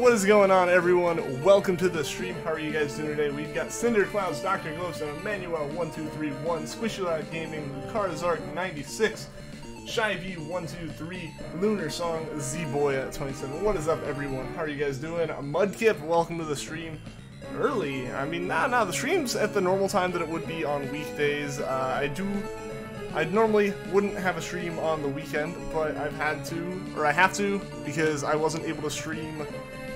What is going on, everyone? Welcome to the stream. How are you guys doing today? We've got Cinder Clouds, Dr. Glowstone, Emmanuel1231, Squishy Gaming, Carzark96, Shyview123, Lunar Song, Z-Boy27. What is up, everyone? How are you guys doing? Mudkip, welcome to the stream. Early. I mean, the stream's at the normal time that it would be on weekdays. I normally wouldn't have a stream on the weekend, but I have to, because I wasn't able to stream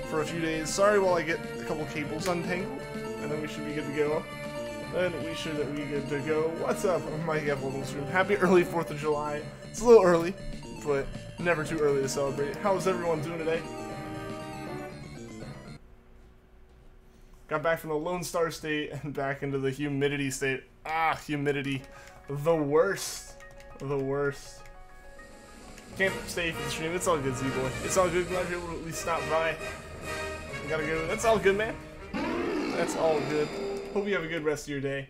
for a few days. Sorry while I get a couple cables untangled, and then we should be good to go. What's up, Mike F. Stream? Happy early 4th of July. It's a little early, but never too early to celebrate. How's everyone doing today? Got back from the Lone Star State and back into the humidity state. Ah, humidity. The worst. The worst. Can't stay for the stream. It's all good, Z-Boy. It's all good. Glad you're able to at least stop by. Gotta go. That's all good, man. That's all good. Hope you have a good rest of your day.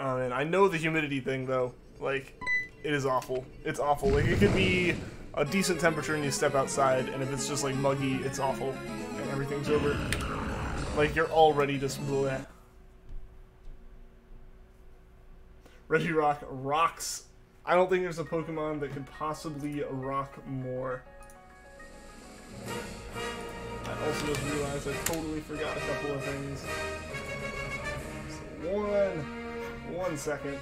Oh, man. I know the humidity thing, though. Like, it is awful. It's awful. Like, it could be a decent temperature and you step outside, and if it's just, like, muggy, it's awful. And everything's over. Like, you're already just bleh. Regirock rocks. I don't think there's a Pokemon that could possibly rock more. I also just realized I totally forgot a couple of things. So one second.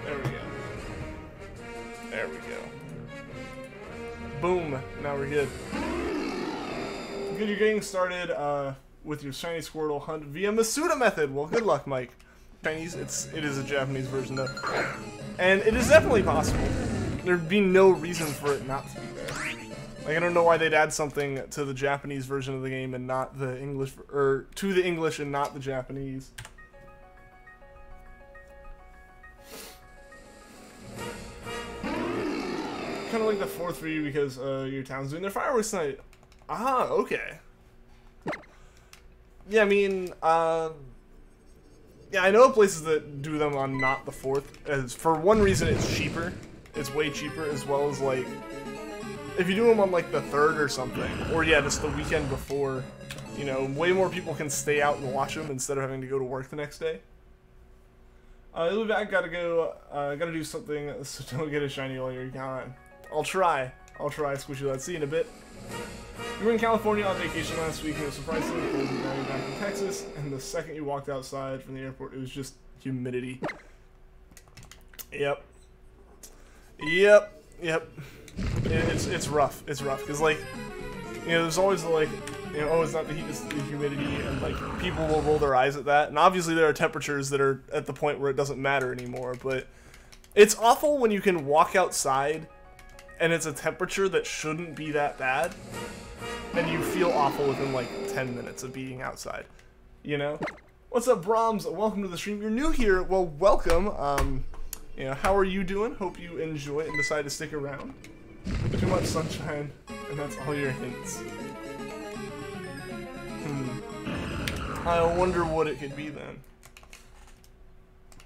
There we go. There we go. Boom. Now we're good. Good, you're getting started with your shiny Squirtle hunt via Masuda method. Well, good luck, Mike. Chinese, it is a Japanese version though, and it is definitely possible. There'd be no reason for it not to be there. Like, I don't know why they'd add something to the Japanese version of the game and not the English, or to the English and not the Japanese. Kind of like the 4th for you because your town's doing their fireworks tonight. Ah, okay. Yeah, I mean, yeah, I know places that do them on not the 4th. As for one reason, it's cheaper. It's way cheaper, as well as, like, if you do them on, like, the 3rd or something, or, yeah, just the weekend before, you know, way more people can stay out and watch them instead of having to go to work the next day. You'll be back, gotta do something, so don't get a shiny while you're gone. I'll try, Squishy Lad. See you in a bit. You were in California on vacation last week and it was surprisingly cold, and now you're back in Texas, and the second you walked outside from the airport, it was just humidity. Yep. It's rough. It's rough, because, like, you know, there's always, like, you know, oh, it's not the heat, it's the humidity, and, like, people will roll their eyes at that, and obviously there are temperatures that are at the point where it doesn't matter anymore, but it's awful when you can walk outside and it's a temperature that shouldn't be that bad, and you feel awful within like 10 minutes of being outside, you know? What's up, Brahms? Welcome to the stream. You're new here. Well, welcome. You know, how are you doing? Hope you enjoy it and decide to stick around. Too much sunshine, and that's all your hints. I wonder what it could be then.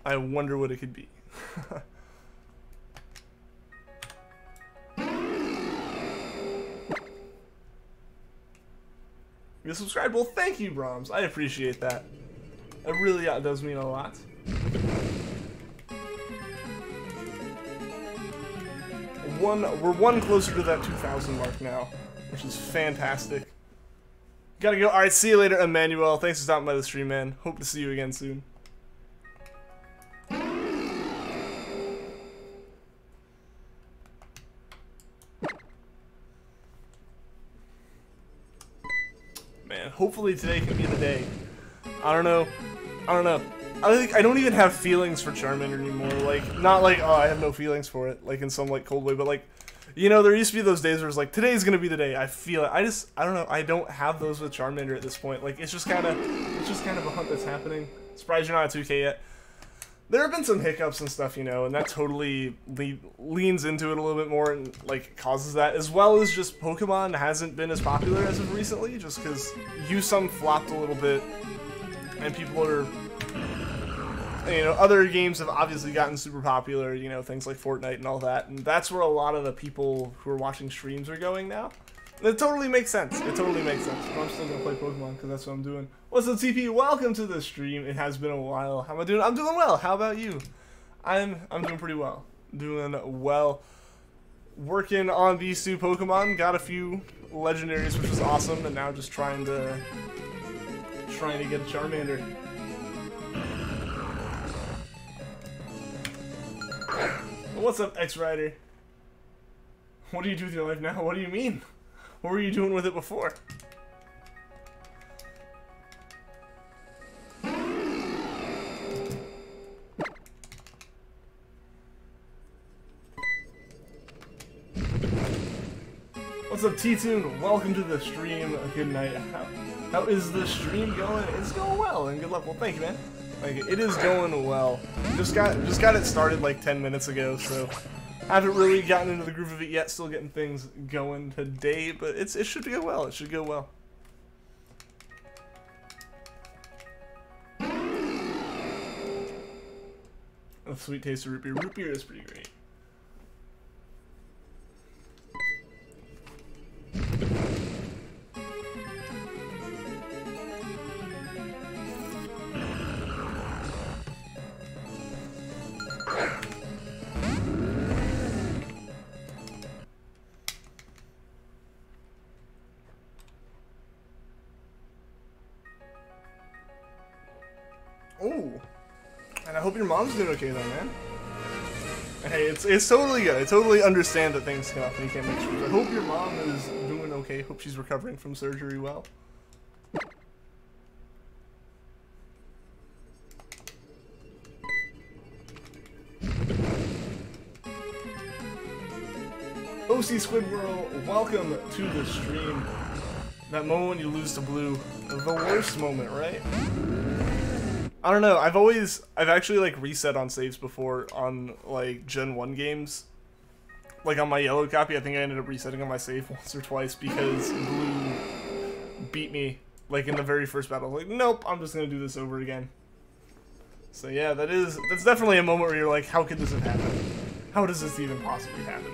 I wonder what it could be. You subscribed? Well, thank you, Brahms. I appreciate that. It really does mean a lot. We're one closer to that 2,000 mark now, which is fantastic. Gotta go. Alright, see you later, Emmanuel. Thanks for stopping by the stream, man. Hope to see you again soon. Man, hopefully today can be the day. I don't know. I don't even have feelings for Charmander anymore. Like, not like, oh, I have no feelings for it, like in some like cold way, but like, you know, there used to be those days where it's like, today's gonna be the day. I feel it. I don't know. I don't have those with Charmander at this point. Like, it's just kind of a hunt that's happening. Surprised you're not at 2K yet. There have been some hiccups and stuff, you know, and that totally leans into it a little bit more and, like, causes that, as well as just Pokemon hasn't been as popular as of recently, just because some flopped a little bit, and people are you know, other games have obviously gotten super popular, you know, things like Fortnite and all that, and that's where a lot of the people who are watching streams are going now. And it totally makes sense. It totally makes sense. But I'm still gonna play Pokemon because that's what I'm doing. What's up, TP? Welcome to the stream. It has been a while. How am I doing? I'm doing well. How about you? I'm doing pretty well. Doing well. Working on these 2 Pokemon. Got a few legendaries, which was awesome, and now just trying to get a Charmander. What's up, X-Rider? What do you do with your life now? What do you mean? What were you doing with it before? What's up, T-Tune? Welcome to the stream. Good night. How is the stream going? It's going well, and good luck. Well, thank you, man. Like, it is going well. Just got it started like 10 minutes ago, so haven't really gotten into the groove of it yet. Still getting things going today, but it should go well. It should go well. A sweet taste of root beer. Root beer is pretty great. Oh, and I hope your mom's doing okay though, man. And hey, it's totally good. I totally understand that things come up and you can't make sure. I hope your mom is doing okay. Hope she's recovering from surgery well. OC Squidward, welcome to the stream. That moment when you lose to Blue, the worst moment, right? I don't know, I've actually like reset on saves before on like Gen 1 games. Like on my yellow copy, I think I ended up resetting on my save once or twice because Blue beat me like in the very first battle. Like, nope, I'm just gonna do this over again. So yeah, that's definitely a moment where you're like, how could this have happened? How does this even possibly happen?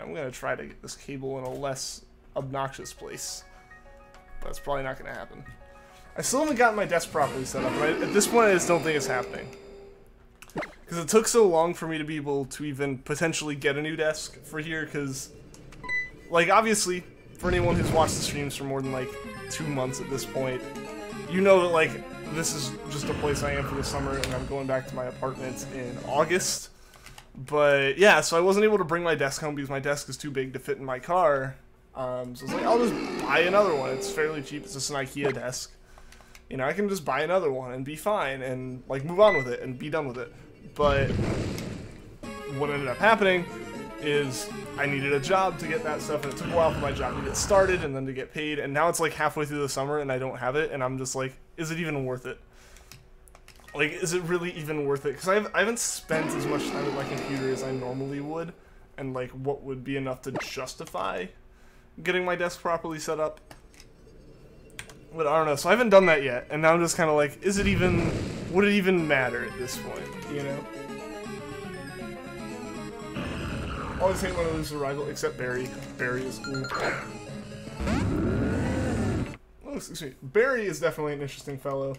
I'm gonna try to get this cable in a less obnoxious place. But that's probably not gonna happen. I still haven't gotten my desk properly set up, but at this point I just don't think it's happening. Because it took so long for me to be able to even potentially get a new desk for here, because, like, obviously, for anyone who's watched the streams for more than, like, 2 months at this point, you know that, like, this is just a place I am for the summer, and I'm going back to my apartment in August. But yeah, so I wasn't able to bring my desk home because my desk is too big to fit in my car. So I was like, I'll just buy another one. It's fairly cheap. It's just an IKEA desk. You know, I can just buy another one and be fine and like move on with it and be done with it. But what ended up happening is I needed a job to get that stuff, and it took a while for my job to get started and then to get paid. And now it's like halfway through the summer and I don't have it, and I'm just like, is it even worth it? Like, is it really even worth it? Because I haven't spent as much time with my computer as I normally would, and like what would be enough to justify getting my desk properly set up. But I don't know, so I haven't done that yet, and now I'm just kind of like, is it even, would it even matter at this point, you know? Always hate when I lose a rival, except Barry. Barry is cool. Oh, excuse me. Barry is definitely an interesting fellow.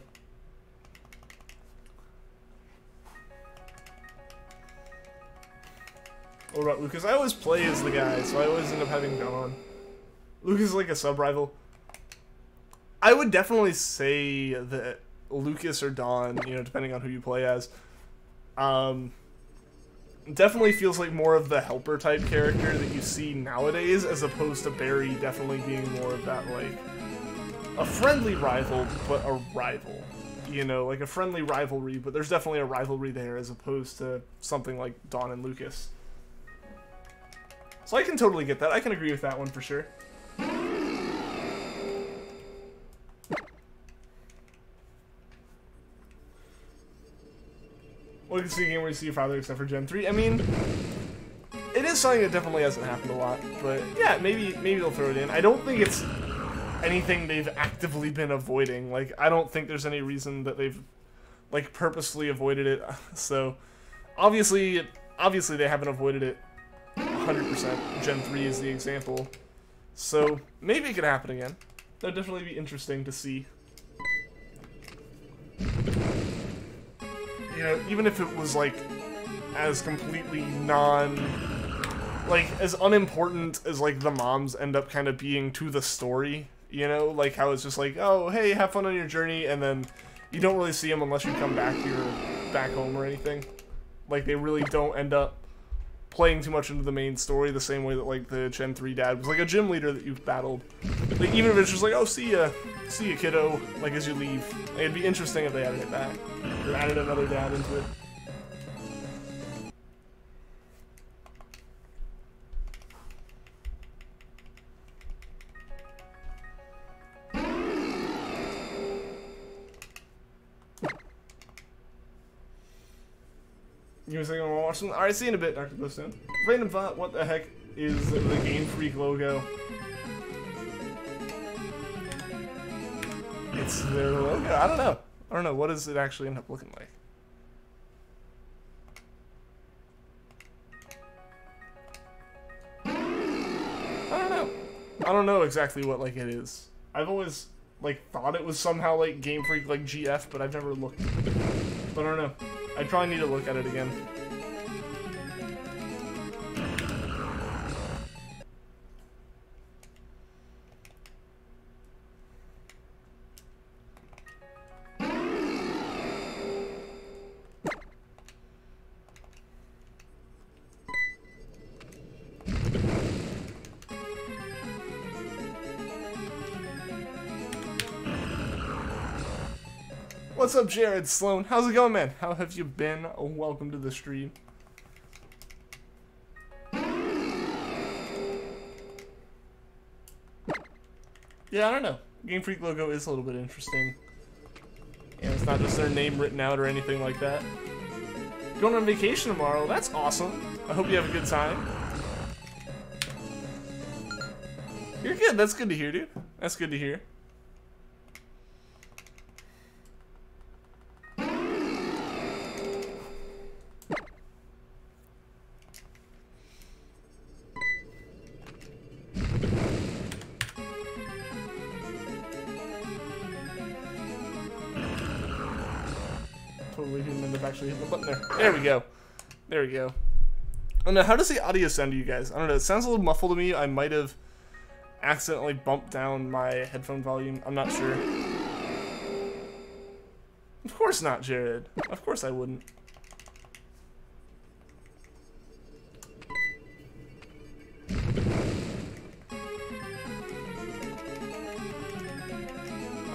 What about Lucas? I always play as the guy, so I always end up having Dawn. Lucas is like a sub-rival. I would definitely say that Lucas or Dawn, you know, depending on who you play as, definitely feels like more of the helper type character that you see nowadays, as opposed to Barry definitely being more of that, like, a friendly rival, but a rival. You know, like a friendly rivalry, but there's definitely a rivalry there, as opposed to something like Dawn and Lucas. So I can totally get that. I can agree with that one for sure. What is the game where you see your father except for Gen 3? I mean, it is something that definitely hasn't happened a lot, but yeah, maybe they'll throw it in. I don't think it's anything they've actively been avoiding. Like, I don't think there's any reason that they've, like, purposely avoided it. So, obviously they haven't avoided it 100%. Gen 3 is the example. So, maybe it could happen again. That'd definitely be interesting to see. You know, even if it was, like, as completely like, as unimportant as, like, the moms end up kind of being to the story, you know? Like, how it's just like, oh, hey, have fun on your journey, and then you don't really see them unless you come back home or anything. Like, they really don't end up playing too much into the main story the same way that, like, the Gen 3 dad was, like, a gym leader that you've battled. Like, even if it's just like, oh, see ya, kiddo, like, as you leave. Like, it'd be interesting if they added it back, or added another dad into it. You guys think I'm gonna watch them? Alright, see you in a bit, Dr. Glowstone. Random thought, what the heck is the Game Freak logo? It's their logo? I don't know. What does it actually end up looking like? I don't know exactly what, like, it is. I've always, like, thought it was somehow, like, Game Freak, like, GF, but I've never looked. But I don't know. I probably need to look at it again. What's up, Jared Sloan? How's it going, man? How have you been? Welcome to the stream. Yeah, I don't know. Game Freak logo is a little bit interesting. And it's not just their name written out or anything like that. Going on vacation tomorrow. That's awesome. I hope you have a good time. You're good. That's good to hear, dude. That's good to hear. Totally didn't end up actually hitting the button there. There we go. There we go. I don't know, how does the audio sound to you guys? I don't know, it sounds a little muffled to me. I might have accidentally bumped down my headphone volume. I'm not sure. Of course not, Jared. Of course I wouldn't.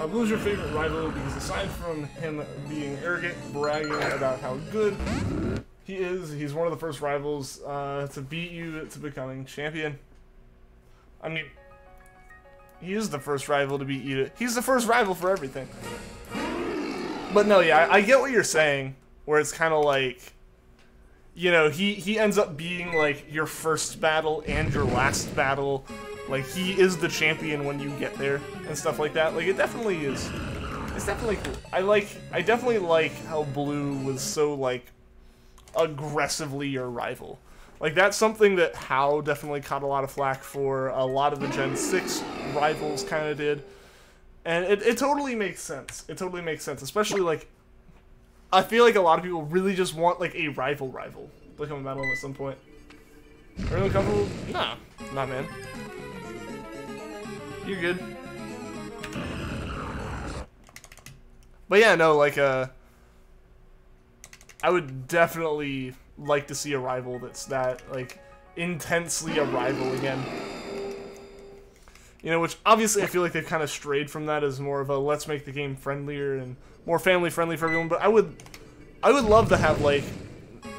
Blue's your favorite rival because aside from him being arrogant, bragging about how good he is, he's one of the first rivals to beat you to becoming champion. I mean, he is the first rival to beat you. He's the first rival for everything. But no, yeah, I get what you're saying, where it's kind of like, you know, he ends up being like your first battle and your last battle. Like, he is the champion when you get there and stuff like that. Like, it definitely is. It's definitely cool. I definitely like how Blue was so, like, aggressively your rival. Like, that's something that How definitely caught a lot of flack for. A lot of the Gen 6 rivals kind of did. And it totally makes sense. It totally makes sense. Especially, like, I feel like a lot of people really just want, like, a rival to come and battle him at some point. Are you uncomfortable? Nah. Nah, man. You're good. But yeah, no, like, I would definitely like to see a rival that's that, like, intensely a rival again. You know, which obviously I feel like they've kind of strayed from that as more of a let's make the game friendlier and more family friendly for everyone, but I would love to have, like,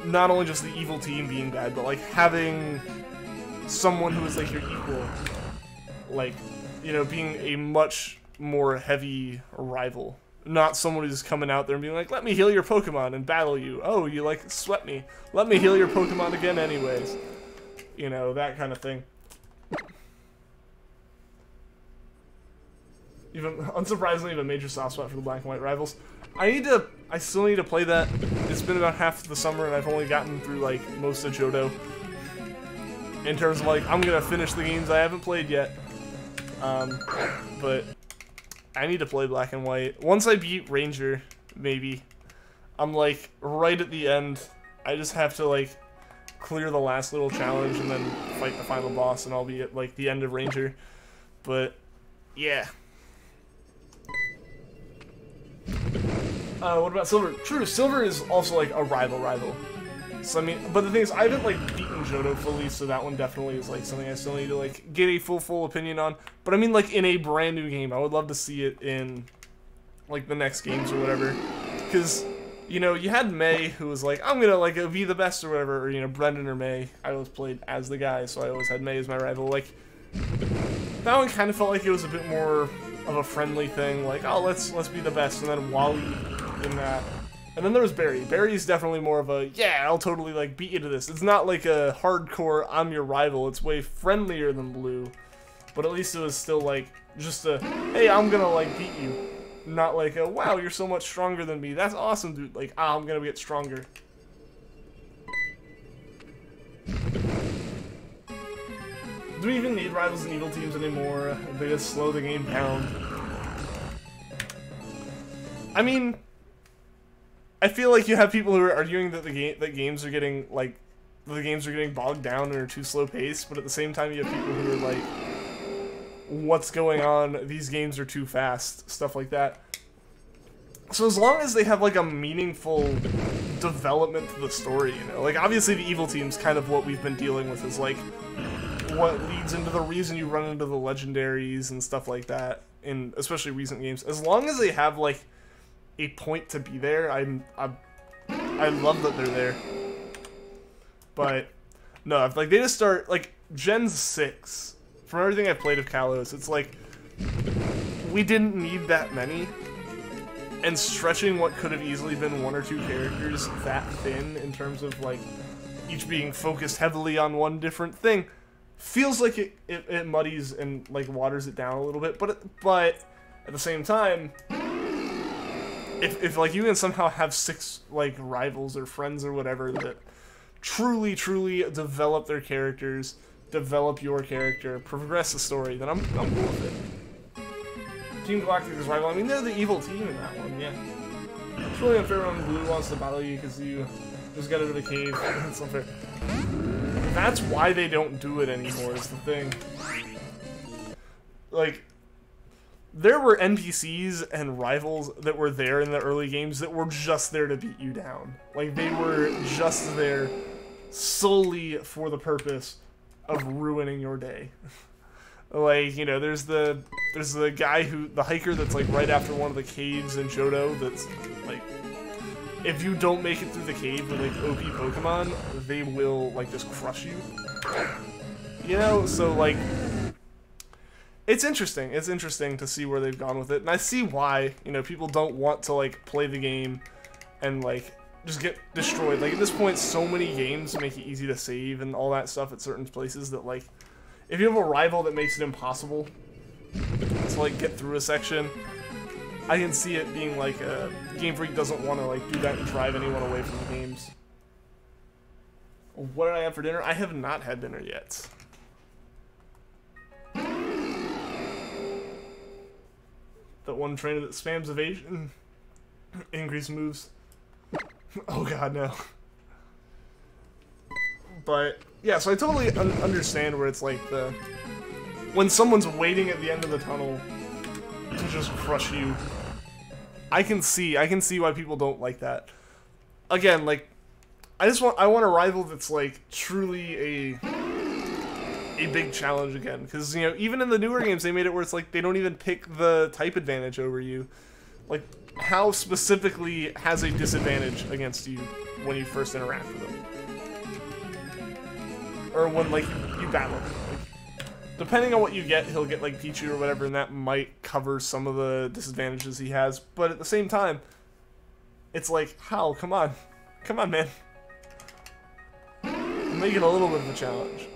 not only just the evil team being bad, but, like, having someone who is, like, your equal, like, you know, being a much more heavy rival. Not someone who's coming out there and being like, let me heal your Pokemon and battle you. Oh, you, like, sweat me. Let me heal your Pokemon again anyways. you know, that kind of thing. Even unsurprisingly, a major soft spot for the black and white rivals. I still need to play that. It's been about half the summer and I've only gotten through like most of Johto. In terms of like, I'm gonna finish the games I haven't played yet. But I need to play black and white. Once I beat Ranger, maybe, I'm like right at the end. I just have to like clear the last little challenge and then fight the final boss and I'll be at like the end of Ranger. But yeah. What about Silver? True, Silver is also like a rival. So I mean, but the thing is, I haven't like beaten Johto fully, so that one definitely is like something I still need to like get a full opinion on. But I mean, like in a brand new game, I would love to see it in like the next games or whatever. Because you know, you had May who was like, I'm gonna like be the best or whatever, or you know, Brendan or May. I always played as the guy, so I always had May as my rival. Like that one kind of felt like it was a bit more of a friendly thing, like, oh, let's be the best, and then Wally in that. And then there was Barry. Barry's definitely more of a, yeah, I'll totally, like, beat you to this. It's not like a hardcore, I'm your rival. It's way friendlier than Blue. But at least it was still, like, just a, hey, I'm gonna, like, beat you. Not like a, wow, you're so much stronger than me. That's awesome, dude. Like, ah, I'm gonna get stronger. Do we even need rivals and evil teams anymore? They just slow the game down. I mean, I feel like you have people who are arguing that the games are getting like bogged down and are too slow paced, but at the same time you have people who are like, what's going on? These games are too fast, stuff like that. So as long as they have like a meaningful development to the story, you know, like obviously the evil team's kind of what we've been dealing with is like what leads into the reason you run into the legendaries and stuff like that in especially recent games. As long as they have like a point to be there, I love that they're there. But no, if like they just start like Gen 6, from everything I've played of Kalos, it's like we didn't need that many, and stretching what could have easily been 1 or 2 characters that thin in terms of like each being focused heavily on one different thing feels like it muddies and like waters it down a little bit, but at the same time, if like you can somehow have 6 like rivals or friends or whatever that truly develop their characters, develop your character, progress the story, then I'm cool with it. Team Galactic is rival. I mean, they're the evil team in that one, yeah. It's really unfair when Blue wants to battle you because you just got out of the cave. It's unfair. That's why they don't do it anymore, is the thing. Like, there were NPCs and rivals that were there in the early games that were just there to beat you down. Like, they were just there solely for the purpose of ruining your day. Like, you know, there's the guy the hiker that's like right after one of the caves in Johto that's like, if you don't make it through the cave with like OP Pokemon, they will like just crush you. You know, so like, it's interesting. It's interesting to see where they've gone with it, and I see why, you know, people don't want to like play the game and like just get destroyed. Like at this point, so many games make it easy to save and all that stuff at certain places that like, if you have a rival that makes it impossible to like get through a section, I can see it being like Game Freak doesn't want to like do that and drive anyone away from the games. What did I have for dinner? I have not had dinner yet. That one trainer that spams evasion, increase moves. Oh god, no. But yeah, so I totally understand where it's like when someone's waiting at the end of the tunnel to just crush you. I can see why people don't like that. Again, like I want a rival that's like truly a big challenge again, because you know, even in the newer games they made it where it's like they don't even pick the type advantage over you. Like, how specifically has a disadvantage against you when you first interact with them, or when like you battle him. Like, depending on what you get, he'll get like Pichu or whatever, and that might cover some of the disadvantages he has. But at the same time, it's like, how? Come on, man. Make it a little bit of a challenge.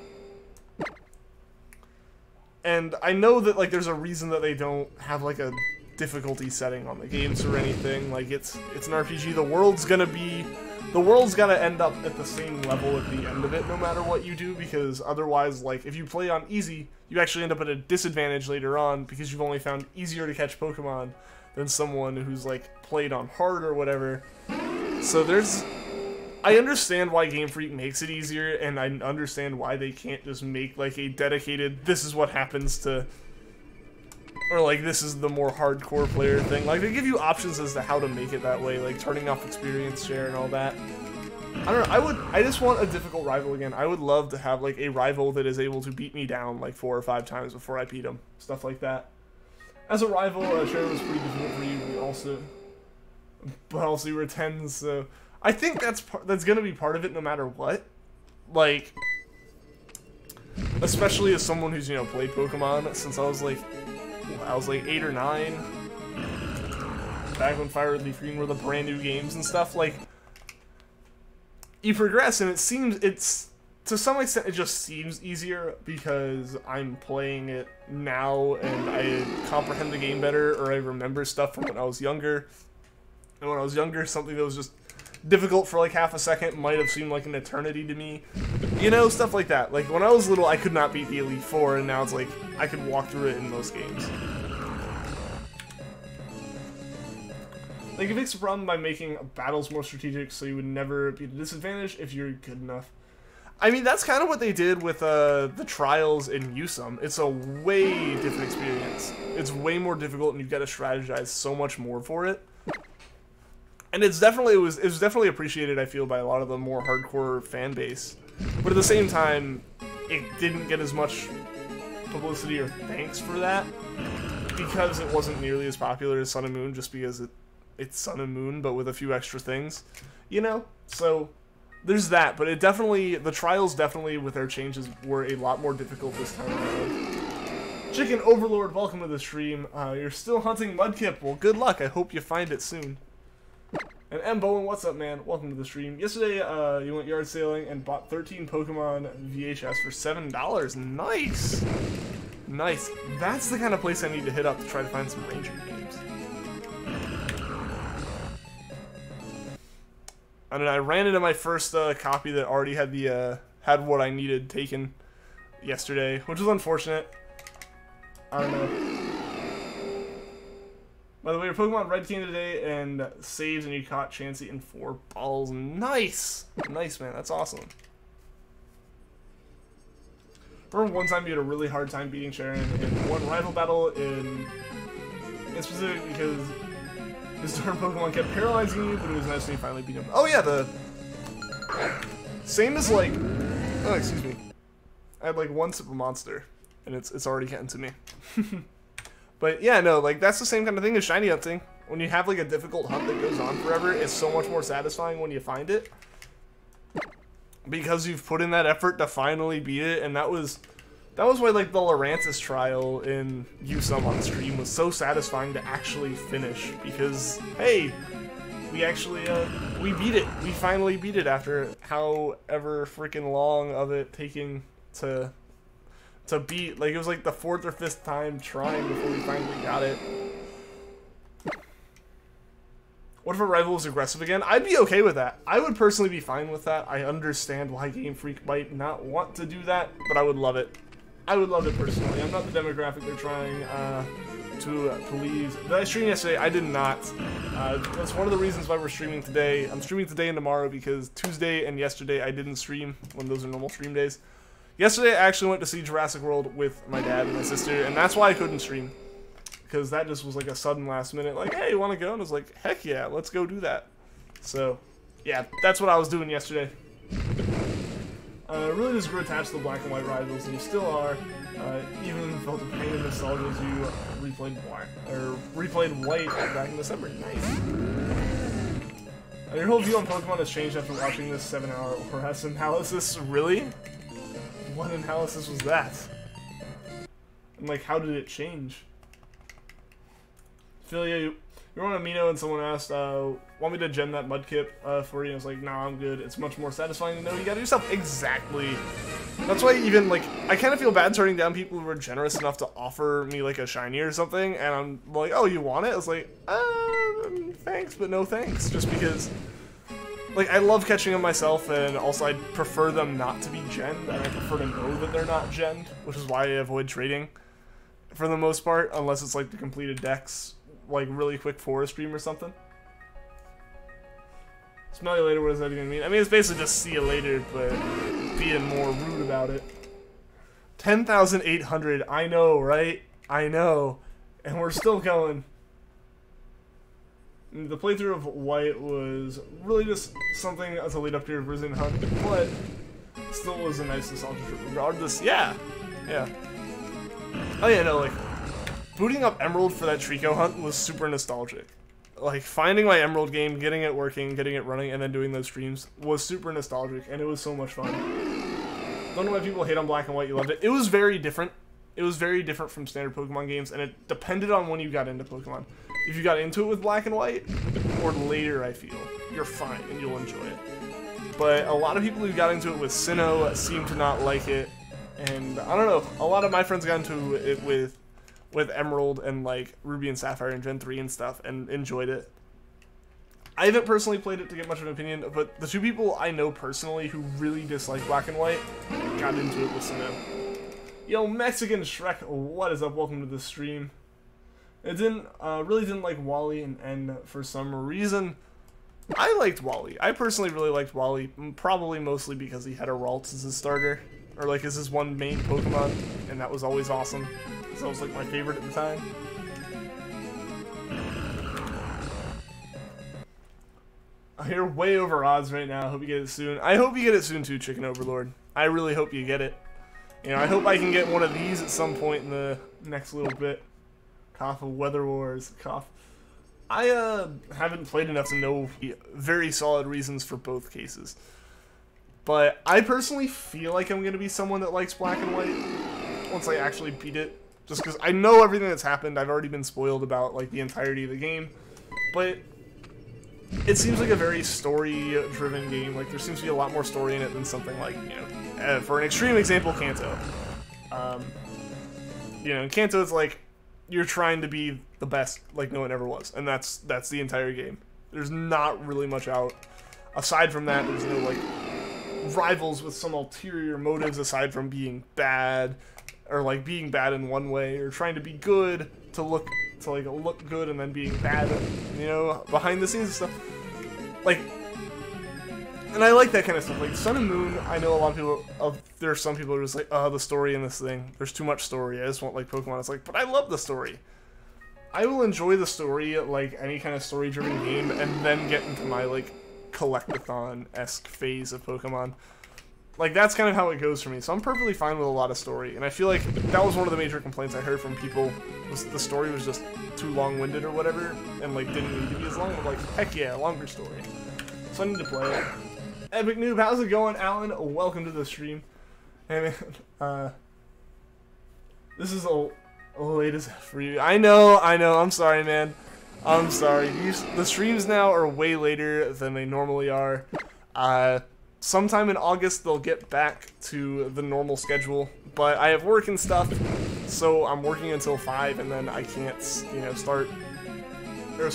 And I know that, like, there's a reason that they don't have, like, a difficulty setting on the games or anything. Like, it's an RPG. The world's gotta end up at the same level at the end of it, no matter what you do, because otherwise, like, if you play on easy, you actually end up at a disadvantage later on, because you've only found easier to catch Pokemon than someone who's, like, played on hard or whatever. So I understand why Game Freak makes it easier, and I understand why they can't just make, like, a dedicated, this is what happens to, or, like, this is the more hardcore player thing. Like, they give you options as to how to make it that way, like turning off experience share and all that. I don't know, I just want a difficult rival again. I would love to have, like, a rival that is able to beat me down, like, 4 or 5 times before I beat him. Stuff like that. As a rival, Sharon was pretty difficult for you, but also you were 10, so I think that's gonna be part of it no matter what. Like, especially as someone who's, you know, played Pokemon since I was like 8 or 9. Back when Fire and Leafgreen were the brand new games and stuff, like, you progress and to some extent it just seems easier because I'm playing it now and I comprehend the game better, or I remember stuff from when I was younger. And when I was younger, something that was just difficult for like half a second might have seemed like an eternity to me. You know, stuff like that. Like, when I was little, I could not beat the Elite Four, and now it's like, I could walk through it in most games. They can fix the problem by making battles more strategic so you would never be at a disadvantage if you're good enough. I mean, that's kind of what they did with the trials in USUM. It's a way different experience. It's way more difficult, and you've got to strategize so much more for it. And it was definitely appreciated, I feel, by a lot of the more hardcore fan base. But at the same time, it didn't get as much publicity or thanks for that, because it wasn't nearly as popular as Sun and Moon, just because it's Sun and Moon, but with a few extra things, you know? So there's that, but the trials definitely, with their changes, were a lot more difficult this time around. Chicken Overlord, welcome to the stream. You're still hunting Mudkip. Well, good luck. I hope you find it soon. And M. Bowen, what's up, man? Welcome to the stream. Yesterday, you went yard sailing and bought 13 Pokemon VHS for $7. Nice! Nice. That's the kind of place I need to hit up to try to find some Ranger games. I don't know, I ran into my first copy that already had had what I needed taken yesterday, which was unfortunate. I don't know. By the way, your Pokemon Red came today and saved, and you caught Chansey in 4 balls. Nice! Nice, man. That's awesome. Remember one time you had a really hard time beating Sharon in one rival battle in specific because his darn Pokemon kept paralyzing you, but it was nice when you finally beat him. Oh yeah, the same as like, oh excuse me, I had like one sip of Monster, and it's already getting to me. But yeah, no, like that's the same kind of thing as shiny hunting. When you have like a difficult hunt that goes on forever, it's so much more satisfying when you find it, because you've put in that effort to finally beat it. And that was why like the Lurantis trial in USUM on stream was so satisfying to actually finish, because hey, we actually we beat it. We finally beat it after however freaking long of it taking to beat. Like, it was like the 4th or 5th time trying before we finally got it. What if a rival was aggressive again? I'd be okay with that. I would personally be fine with that. I understand why Game Freak might not want to do that, but I would love it. I would love it personally. I'm not the demographic they're trying to please. Did I stream yesterday? I did not. That's one of the reasons why we're streaming today. I'm streaming today and tomorrow because Tuesday and yesterday I didn't stream when those are normal stream days. Yesterday, I actually went to see Jurassic World with my dad and my sister, and that's why I couldn't stream. Because that just was like a sudden last minute, like, hey, you want to go? And I was like, heck yeah, let's go do that. So, yeah, that's what I was doing yesterday. Really just grew attached to the black and white rivals, and you still are. Even felt the pain and nostalgia as you replayed white back in December. Nice. Your whole view on Pokemon has changed after watching this 7-hour ORS analysis. Really? What analysis was that? And like, how did it change? Philia, you were on Amino and someone asked, want me to gem that Mudkip for you? And I was like, nah, I'm good. It's much more satisfying to know you gotta do yourself. Exactly. That's why even, like, I kind of feel bad turning down people who were generous enough to offer me, like, a shiny or something, and I'm like, oh, you want it? I was like, thanks, but no thanks, just because, like, I love catching them myself, and also I'd prefer them not to be genned, and I prefer to know that they're not genned, which is why I avoid trading, for the most part, unless it's, like, the completed decks, like, really quick forest stream or something. Smell you later, what does that even mean? I mean, it's basically just see you later, but being more rude about it. 10,800, I know, right? I know. And we're still going. The playthrough of White was really just something as a lead up to your Brazilian hunt, but still was a nice nostalgia trip. Regardless, yeah. Oh yeah, no, like, booting up Emerald for that Treecko hunt was super nostalgic. Like, finding my Emerald game, getting it working, getting it running, and then doing those streams was super nostalgic, and it was so much fun. Don't know why people hate on Black and White, you loved it. It was very different. It was very different from standard Pokemon games, and it depended on when you got into Pokemon. If you got into it with Black and White, or later, I feel, you're fine, and you'll enjoy it. But a lot of people who got into it with Sinnoh seem to not like it, and I don't know, a lot of my friends got into it with Emerald and, like, Ruby and Sapphire and Gen 3 and stuff, and enjoyed it. I haven't personally played it to get much of an opinion, but the two people I know personally who really dislike Black and White got into it with Sinnoh. Yo, Mexican Shrek, what is up? Welcome to the stream. It really didn't like Wally and N for some reason. I liked Wally. I personally really liked Wally, probably mostly because he had a Ralts as his starter, or, like, as his one main Pokemon, and that was always awesome. That was, like, my favorite at the time. You're way over odds right now. I hope you get it soon. I hope you get it soon too, Chicken Overlord. I really hope you get it. You know, I hope I can get one of these at some point in the next little bit. Cough of Weather Wars. Cough. I haven't played enough to know very solid reasons for both cases. But I personally feel like I'm going to be someone that likes Black and White once I actually beat it. Just because I know everything that's happened. I've already been spoiled about, like, the entirety of the game. But it seems like a very story-driven game. Like, there seems to be a lot more story in it than something like, you know, for an extreme example, Kanto. You know, in Kanto, it's like, you're trying to be the best, like no one ever was. And that's the entire game. There's not really much out. Aside from that, there's no, like, rivals with some ulterior motives aside from being bad. Or, like, being bad in one way, or trying to be good to look good and then being bad, you know, behind the scenes and stuff. Like, and I like that kind of stuff. Like, Sun and Moon, I know a lot of people, there are some people who are just like, oh, the story in this thing, there's too much story, I just want, like, Pokemon. It's like, but I love the story. I will enjoy the story, like, any kind of story-driven game, and then get into my, like, collectathon-esque phase of Pokemon. Like, that's kind of how it goes for me, so I'm perfectly fine with a lot of story, and I feel like that was one of the major complaints I heard from people, was the story was just too long-winded or whatever, and, like, didn't need to be as long. I'm like, heck yeah, longer story. So I need to play it. Epic Noob, how's it going, Alan? Welcome to the stream. Hey, man, this is a late as for you. I know, I'm sorry, man. I'm sorry. The streams now are way later than they normally are. Sometime in August, they'll get back to the normal schedule, but I have work and stuff, so I'm working until 5, and then I can't, you know, so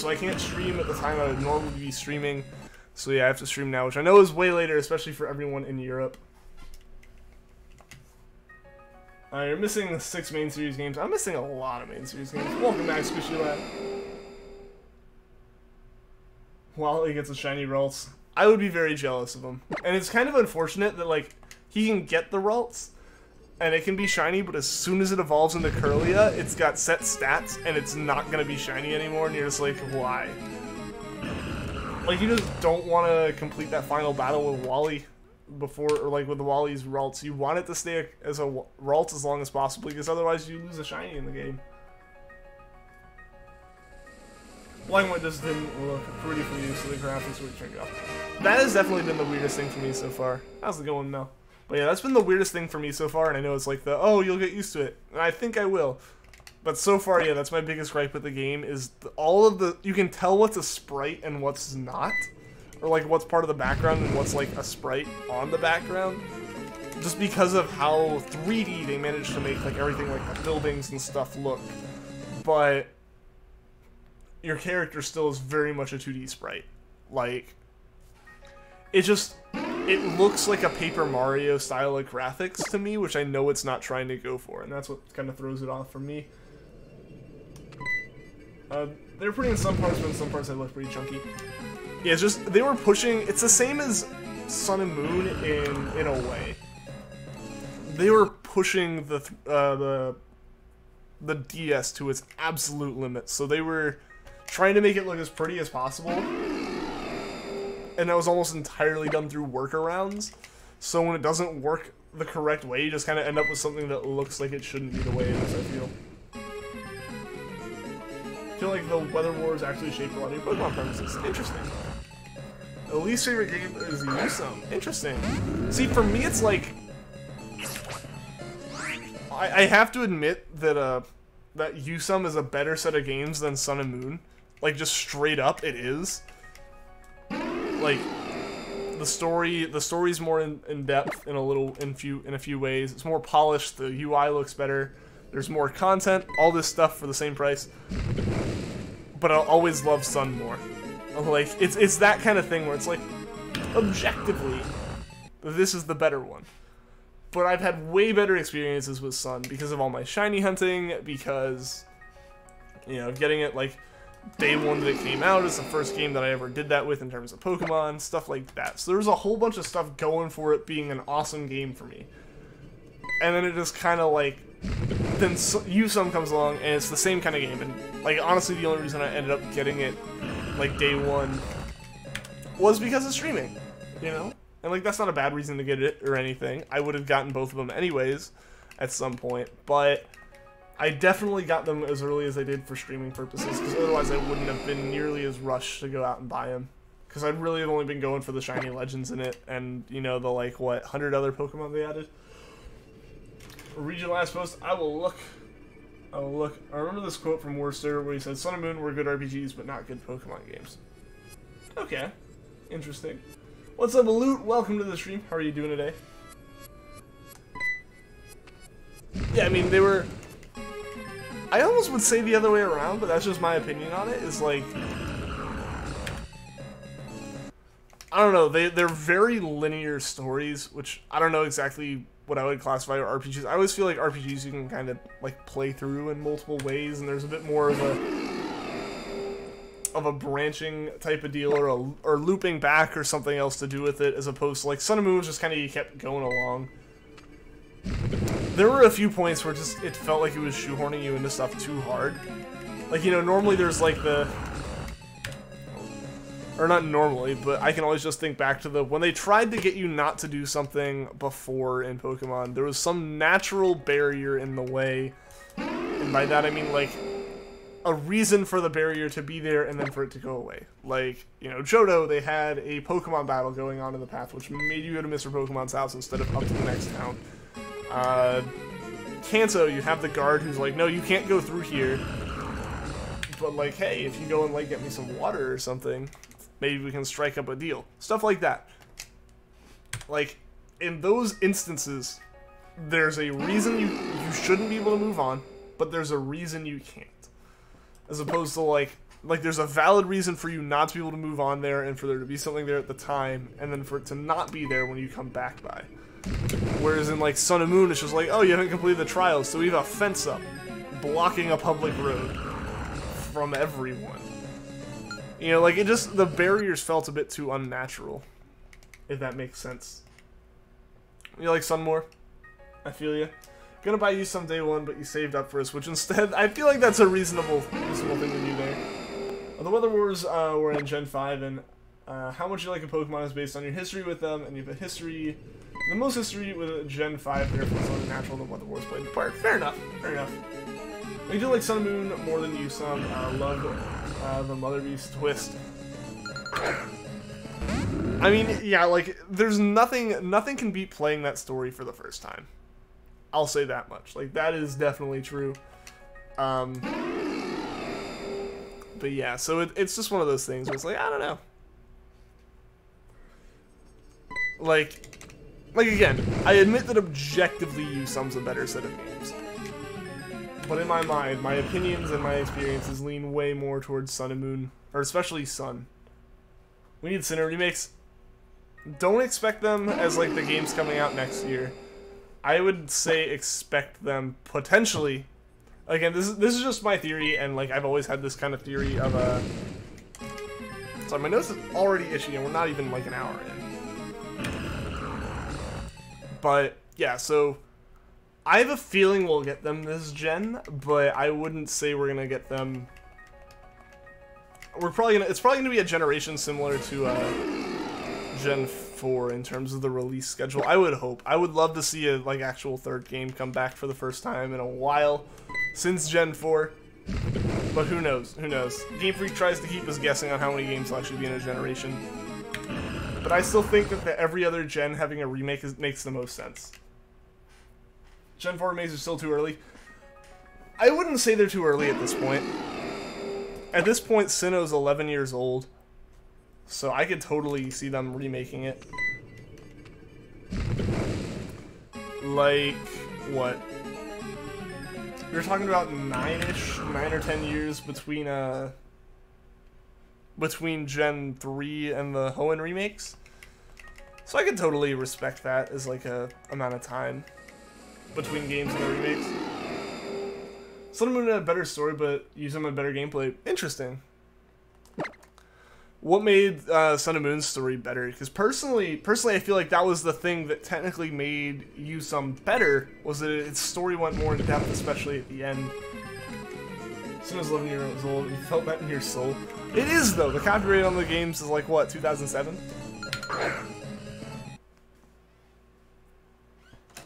I can't stream at the time I would normally be streaming, so yeah, I have to stream now, which I know is way later, especially for everyone in Europe. You're missing 6 main series games. I'm missing a lot of main series games. Welcome back, Squishy Lad. Wally gets a shiny Ralts. I would be very jealous of him. And it's kind of unfortunate that, like, he can get the Ralts, and it can be shiny, but as soon as it evolves into Kirlia, it's got set stats, and it's not going to be shiny anymore, and you're just like, why? Like, you just don't want to complete that final battle with Wally before, or, like, with Wally's Ralts. You want it to stay as a Ralts as long as possible, because otherwise you lose a shiny in the game. Black and White just didn't look pretty for you, so the graphics would turn it off. That has definitely been the weirdest thing for me so far. How's it going now? But yeah, that's been the weirdest thing for me so far, and I know it's like oh, you'll get used to it. And I think I will. But so far, yeah, that's my biggest gripe with the game, is all of the... You can tell what's a sprite and what's not. Or, like, what's part of the background and what's, like, a sprite on the background. just because of how 3D they managed to make like everything, like the buildings and stuff, look. But your character still is very much a 2D sprite. Like, it looks like a Paper Mario style of graphics to me, which I know it's not trying to go for, and that's what kind of throws it off for me. They're pretty in some parts, but in some parts they look pretty chunky. Yeah, it's just, they were pushing, it's the same as Sun and Moon in a way. They were pushing the DS to its absolute limit, so they were trying to make it look as pretty as possible, and that was almost entirely done through workarounds. So when it doesn't work the correct way, you just kind of end up with something that looks like it shouldn't be the way it is, I feel. I feel like the Weather Wars actually shaped a lot of your Pokemon premises. Interesting. The least favorite game is Yusum. Interesting. See, for me, it's like, I have to admit that that Yusum is a better set of games than Sun and Moon. Like, just straight up, it is. Like, the story's more in depth in a few ways. It's more polished. The UI looks better. There's more content. All this stuff for the same price. But I'll always love Sun more. Like, it's that kind of thing where it's like, objectively, this is the better one. But I've had way better experiences with Sun because of all my shiny hunting, because, you know, getting it like day one that it came out is the first game that I ever did that with in terms of Pokemon, stuff like that. So there's a whole bunch of stuff going for it being an awesome game for me. And then it just kind of like, then Yusum comes along and it's the same kind of game. And like, honestly, the only reason I ended up getting it like day one was because of streaming, you know? And like, that's not a bad reason to get it or anything. I would have gotten both of them anyways at some point, but I definitely got them as early as I did for streaming purposes, because otherwise I wouldn't have been nearly as rushed to go out and buy them. Because I'd really have only been going for the shiny legends in it, and, you know, the, like, what, 100 other Pokemon they added? Read your last post. I will look. I remember this quote from Worcester where he said, Sun and Moon were good RPGs, but not good Pokemon games. Okay. Interesting. What's up, Loot? Welcome to the stream. How are you doing today? Yeah, I mean, they were... I almost would say the other way around, but that's just my opinion on it, is like... I don't know, they're very linear stories, which I don't know exactly what I would classify as RPGs. I always feel like RPGs you can kind of, like, play through in multiple ways, and there's a bit more of a branching type of deal, or looping back or something else to do with it, as opposed to, like, Sun and Moon was just kind of, you kept going along. There were a few points where just it felt like it was shoehorning you into stuff too hard. Like, you know, normally there's like or not normally, but I can always just think back to when they tried to get you not to do something before in Pokemon, there was some natural barrier in the way. And by that I mean like a reason for the barrier to be there and then for it to go away. Like, you know, Johto, they had a Pokemon battle going on in the path, which made you go to Mr. Pokemon's house instead of up to the next town. Kanto, you have the guard who's like, no, you can't go through here. But like, hey, if you go and like get me some water or something, maybe we can strike up a deal. Stuff like that. Like, in those instances, there's a reason you shouldn't be able to move on, but there's a reason you can't. As opposed to like there's a valid reason for you not to be able to move on there and for there to be something there at the time, and then for it to not be there when you come back by. Whereas in like Sun and Moon, it's just like, oh, you haven't completed the trials, so we have a fence up, blocking a public road from everyone. You know, like, it just, the barriers felt a bit too unnatural, if that makes sense. You like Sun more? I feel you. Gonna buy you some day one, but you saved up for a Switch instead. I feel like that's a reasonable thing to do there. The Weather Wars were in Gen 5, and how much you like a Pokemon is based on your history with them, and you have a history... The most history with Gen 5, therefore it's unnatural than what the Wars played in part. Fair enough. Fair enough. I do like Sun and Moon more than you some. Love the Mother Beast twist. I mean, yeah, like, there's nothing can beat playing that story for the first time. I'll say that much. Like, that is definitely true. But yeah, so it's just one of those things where it's like, I don't know. Like... Like, again, I admit that objectively Yusum's a better set of games. But in my mind, my opinions and my experiences lean way more towards Sun and Moon, or especially Sun. We need Sinnoh remakes. Don't expect them as, like, the games coming out next year. I would say expect them potentially. Again, this is just my theory, and, like, I've always had this kind of theory of a... Sorry, my nose is already itchy, and we're not even, like, an hour in. But, yeah, so... I have a feeling we'll get them this gen, but I wouldn't say we're gonna get them... It's probably gonna be a generation similar to, Gen 4 in terms of the release schedule. I would hope. I would love to see a, like, actual third game come back for the first time in a while since Gen 4. But who knows? Who knows? Game Freak tries to keep us guessing on how many games will actually be in a generation. But I still think that every other gen having a remake makes the most sense. Gen 4 remakes are still too early. I wouldn't say they're too early at this point. At this point, Sinnoh's 11 years old. So I could totally see them remaking it. Like, what? We were talking about 9 or 10 years between Gen 3 and the Hoenn remakes. So I could totally respect that as like a amount of time between games and the remakes. Sun and Moon had a better story, but use them in better gameplay. Interesting. What made Sun and Moon's story better? Because personally, I feel like that was the thing that technically made Yusum better, was that its story went more in depth, especially at the end. Sun was 11 years old, you felt that in your soul. It is, though. The copyright on the games is like, what, 2007?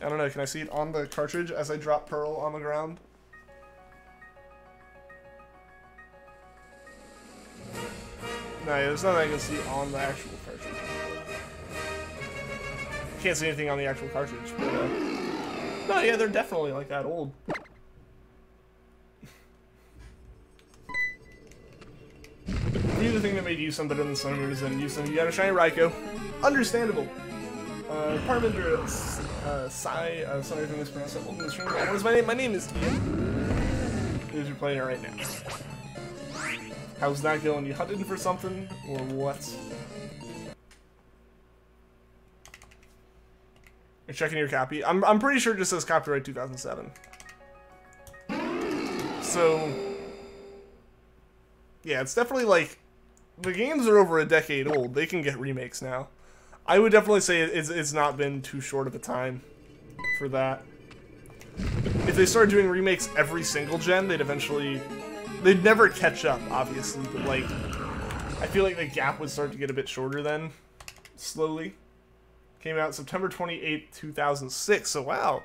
I don't know, can I see it on the cartridge as I drop Pearl on the ground? No, yeah, there's nothing I can see on the actual cartridge. Can't see anything on the actual cartridge, but no, yeah, they're definitely like that old. For me, the thing that made Yusum better than Sun and Moon is in Yusum, you got a shiny Raikou. Understandable. Parminder, sorry if I mispronounced that. Welcome to the stream. What is my name? My name is Ian. You're playing it right now. How's that going? You hunting for something, or what? You're checking your copy. I'm pretty sure it just says copyright 2007. So, yeah, it's definitely like the games are over a decade old. They can get remakes now. I would definitely say it's not been too short of a time for that. If they started doing remakes every single gen, they'd never catch up, obviously, but, like, I feel like the gap would start to get a bit shorter then, slowly. Came out September 28th, 2006, so wow.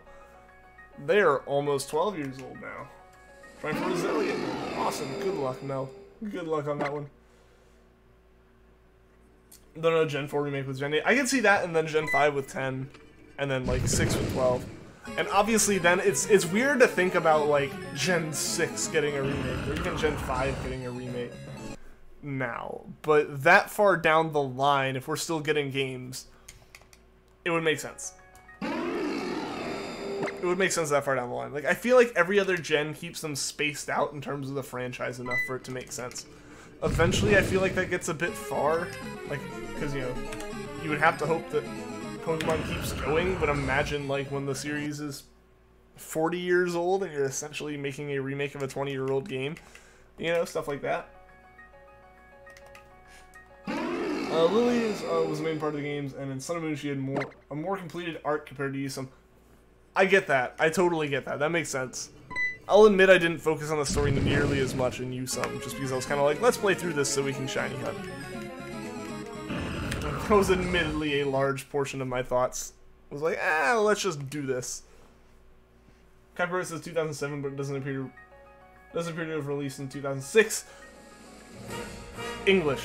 They're almost 12 years old now. Trying for Resilient. Awesome, good luck, Mel. Good luck on that one. Don't know, Gen 4 remake with Gen 8. I can see that, and then Gen 5 with 10, and then, like, 6 with 12. And obviously then it's weird to think about like Gen 6 getting a remake or even Gen 5 getting a remake now. But that far down the line, if we're still getting games, it would make sense. It would make sense that far down the line. Like, I feel like every other gen keeps them spaced out in terms of the franchise enough for it to make sense. Eventually, I feel like that gets a bit far. Like, because, you know, you would have to hope that Pokemon keeps going, but imagine like when the series is 40 years old and you're essentially making a remake of a 20-year-old game, you know, stuff like that. Lily was the main part of the games, and in Sun and Moon she had a more completed arc compared to Yusum. I get that. I totally get that. That makes sense. I'll admit I didn't focus on the story nearly as much in Yusum, just because I was kind of like, let's play through this so we can shiny hunt. That was admittedly a large portion of my thoughts. I was like, let's just do this. Copyright says 2007, but it doesn't appear to have released in 2006. English,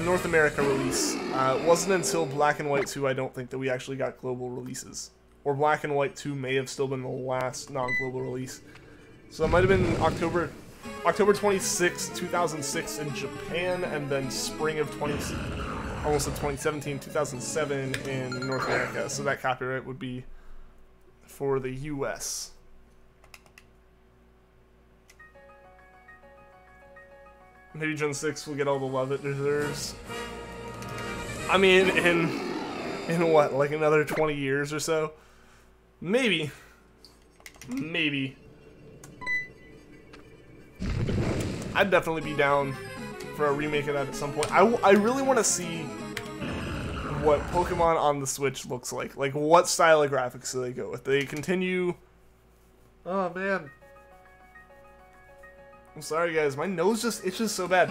North America release. It wasn't until Black and White 2, I don't think, that we actually got global releases. Or Black and White 2 may have still been the last non-global release. So it might have been October 26, 2006 in Japan, and then spring of almost said 2017, 2007 in North America. So that copyright would be for the US. Maybe Gen 6 will get all the love it deserves. I mean, in what, like another 20 years or so? Maybe. Maybe. I'd definitely be down for a remake of that at some point. I really want to see what Pokemon on the Switch looks like. Like, what style of graphics do they go with? They continue... Oh, man. I'm sorry, guys. My nose just itches so bad.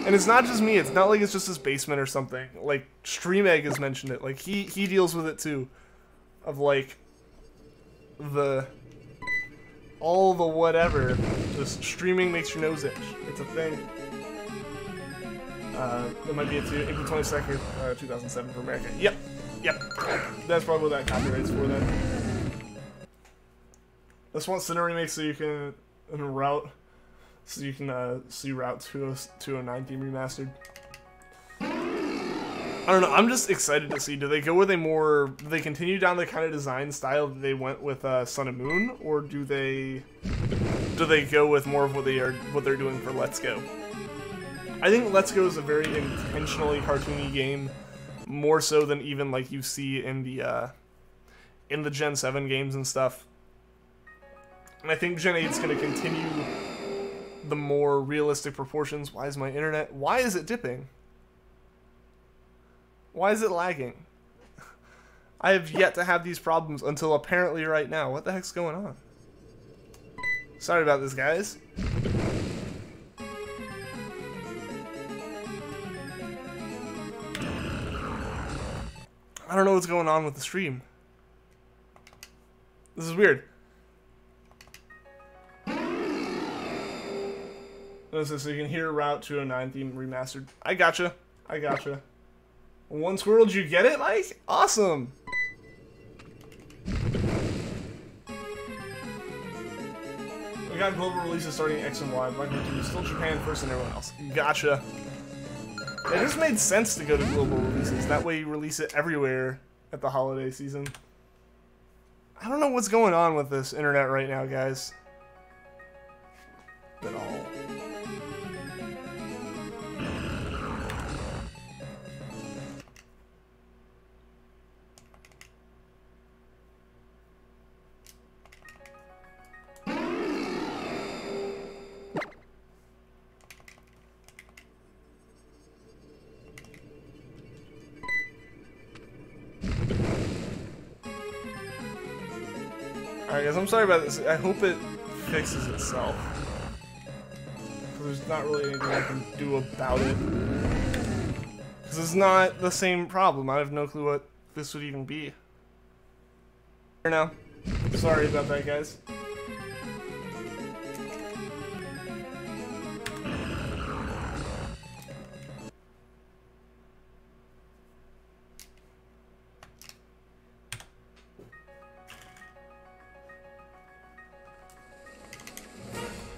And it's not just me. It's not like it's just his basement or something. Like, Stream Egg has mentioned it. Like, he deals with it, too. Of, like, all the whatever. Just streaming makes your nose itch. It's a thing. That might be it, too. April 22nd, 2007 for America. Yep. Yep. That's probably what that copyright's for, then. This one Sinnoh remake so you can route... So you can see Route 209 theme remastered. I don't know. I'm just excited to see. Do they go with a more? Do they continue down the kind of design style that they went with Sun and Moon, or do they go with more of what they're doing for Let's Go? I think Let's Go is a very intentionally cartoony game, more so than even like you see in the Gen 7 games and stuff. And I think Gen 8 is going to continue the more realistic proportions. Why is my internet? Why is it dipping? Why is it lagging? I have yet to have these problems until apparently right now. What the heck's going on? Sorry about this, guys. I don't know what's going on with the stream. This is weird. So you can hear Route 209 theme remastered. I gotcha. I gotcha. One Squirrel, did you get it, Mike? Awesome. We got global releases starting X and Y. Black Mountain is still Japan first and everyone else. Gotcha. It just made sense to go to global releases. That way you release it everywhere at the holiday season. I don't know what's going on with this internet right now, guys. At all. Alright guys, I'm sorry about this. I hope it fixes itself. Because there's not really anything I can do about it. Because it's not the same problem. I have no clue what this would even be. Here now. Sorry about that, guys.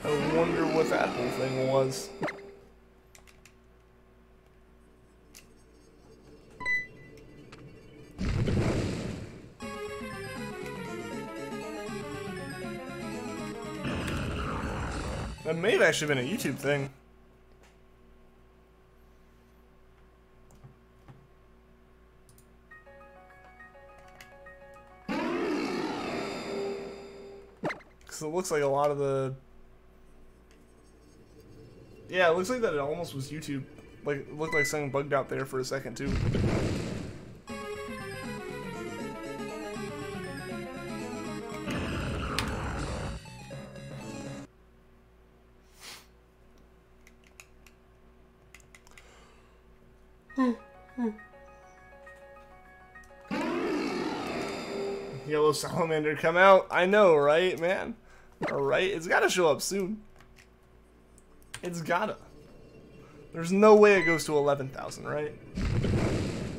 I wonder what that whole thing was. That may have actually been a YouTube thing. Because it looks like a lot of the... Yeah, it looks like that it almost was YouTube. Like, it looked like something bugged out there for a second, too. Yellow Salamander come out. I know, right, man? Alright, it's gotta show up soon. It's gotta. There's no way it goes to 11,000, right?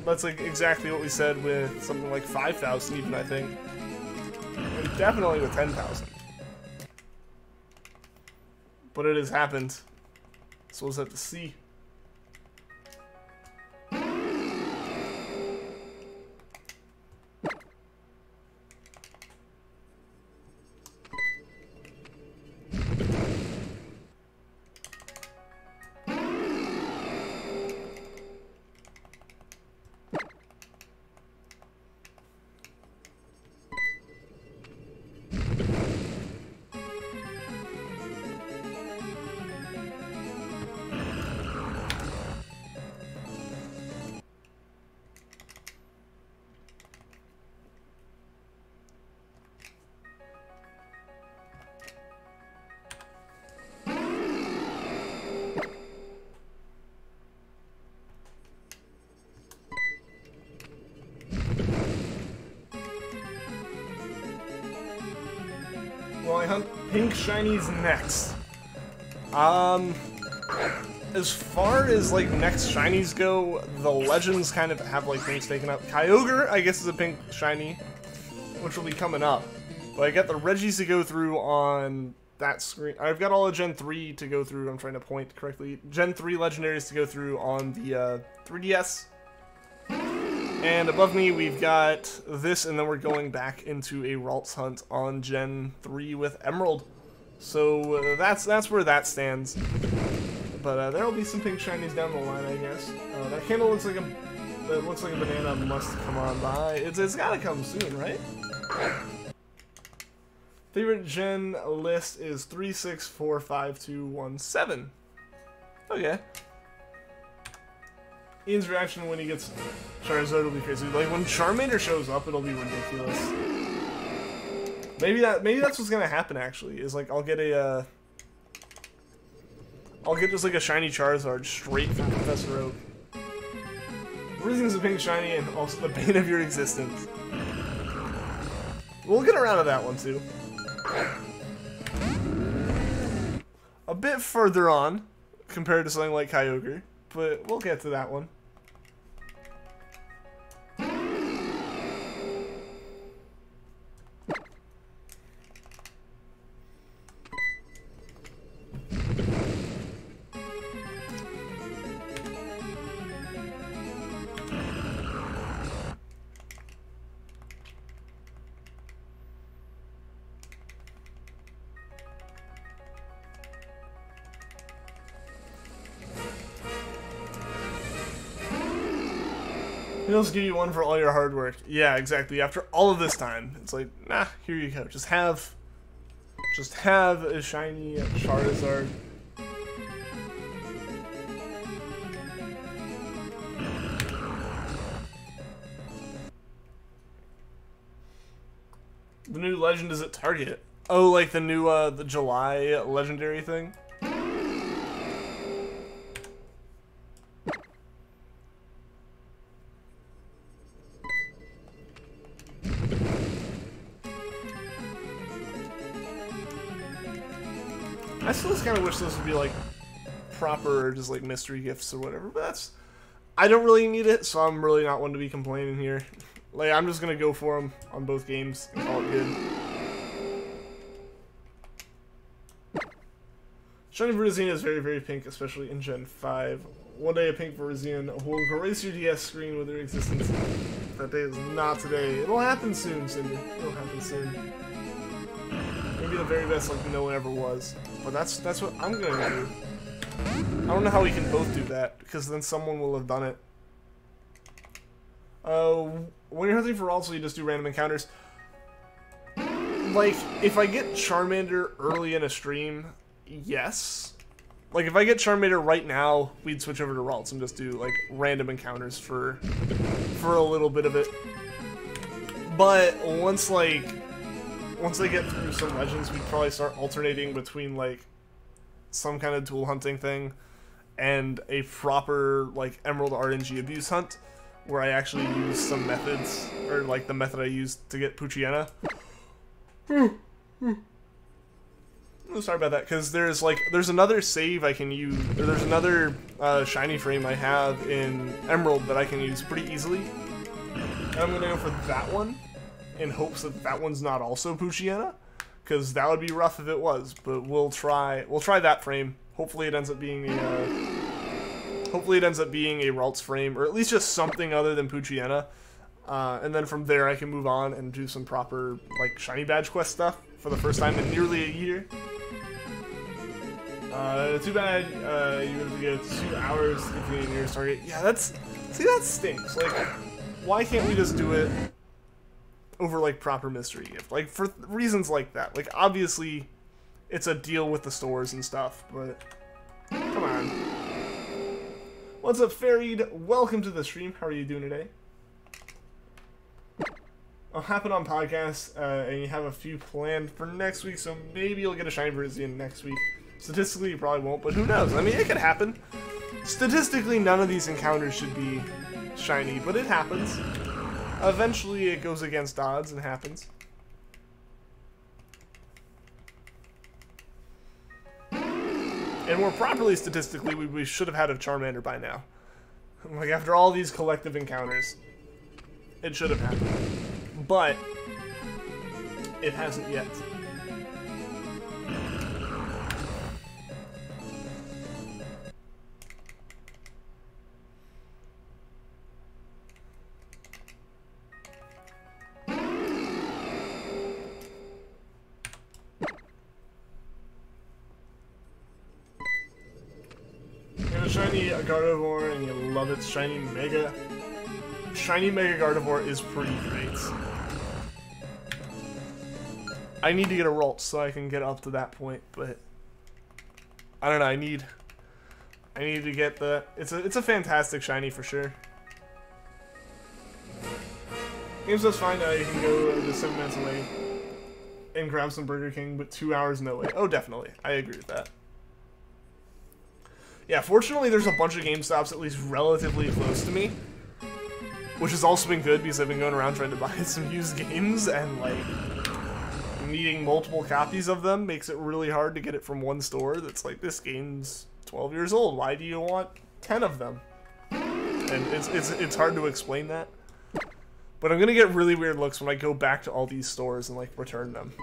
That's like exactly what we said with something like 5,000 even, I think. And definitely with 10,000. But it has happened. So we'll just have to see. Pink Shinies next. As far as like next Shinies go, the Legends kind of have like things taken up. Kyogre, I guess, is a pink Shiny, which will be coming up. But I got the Regis to go through on that screen. I've got all of Gen 3 to go through. I'm trying to point correctly. Gen 3 Legendaries to go through on the 3DS. And above me, we've got this, and then we're going back into a Ralts hunt on Gen 3 with Emerald. So that's where that stands. But there'll be some pink Shinies down the line, I guess. That candle looks like a banana must come on by. It's gotta come soon, right? Favorite Gen list is 3, 6, 4, 5, 2, 1, 7. Okay. Ian's reaction when he gets Charizard will be crazy. Like when Charmander shows up, it'll be ridiculous. Maybe that's what's gonna happen. Actually, is like I'll get just like a shiny Charizard straight from Professor Oak. Everything's a pink shiny and also the bane of your existence. We'll get around to that one too. A bit further on compared to something like Kyogre, but we'll get to that one. He'll just give you one for all your hard work. Yeah, exactly. After all of this time, it's like, nah, here you go. Just have a shiny Charizard. The new legend is at Target. Oh, like the new the July legendary thing. I still just kind of wish this would be like proper, just like mystery gifts or whatever. But that's, I don't really need it, so I'm really not one to be complaining here. Like I'm just gonna go for them on both games and call it good. Shiny Verizina is very, very pink, especially in Gen 5. One day a pink Verizina will erase your DS screen with their existence. That day is not today. It'll happen soon, Cinder. It'll happen soon. Maybe the very best like no one ever was. But that's what I'm gonna do. I don't know how we can both do that, because then someone will have done it. When you're hunting for Ralts, you just do random encounters. Like, if I get Charmander early in a stream, yes. Like, if I get Charmander right now, we'd switch over to Ralts and just do, like, random encounters for a little bit of it. But once I get through some legends, we'd probably start alternating between, like, some kind of dual hunting thing and a proper, like, Emerald RNG abuse hunt, where I actually use some methods, or, like, the method I used to get Poochyena. Sorry about that, because there's another save I can use, or there's another shiny frame I have in Emerald that I can use pretty easily. And I'm gonna go for that one, in hopes that that one's not also Poochyena, because that would be rough if it was. But we'll try that frame. Hopefully it ends up being a Ralts frame, or at least just something other than Poochyena. And then from there I can move on and do some proper like shiny badge quest stuff for the first time in nearly a year. Too bad you have to get 2 hours to complete your target. Yeah, that stinks. Like, why can't we just do it over like proper mystery gift? Like for reasons like that. Like obviously, it's a deal with the stores and stuff, but come on. What's up, Farid? Welcome to the stream. How are you doing today? I'll happen on podcasts, and you have a few planned for next week, so maybe you'll get a shiny Verizina next week. Statistically, you probably won't, but who knows? I mean, it could happen. Statistically, none of these encounters should be shiny, but it happens. Eventually, it goes against odds and happens. And more properly, statistically, we should have had a Charmander by now. Like, after all these collective encounters, it should have happened. But it hasn't yet. Shiny Gardevoir and you love its shiny Mega. Shiny Mega Gardevoir is pretty great. I need to get a Ralts so I can get up to that point, but I don't know. I need to get the. It's a fantastic shiny for sure. Game's just fine now. You can go just 7 minutes away and grab some Burger King, but 2 hours no way. Oh, definitely. I agree with that. Yeah, fortunately there's a bunch of GameStops at least relatively close to me, which has also been good because I've been going around trying to buy some used games, and like needing multiple copies of them makes it really hard to get it from one store that's like, this game's 12 years old, why do you want 10 of them? And it's hard to explain that. But I'm gonna get really weird looks when I go back to all these stores and like return them.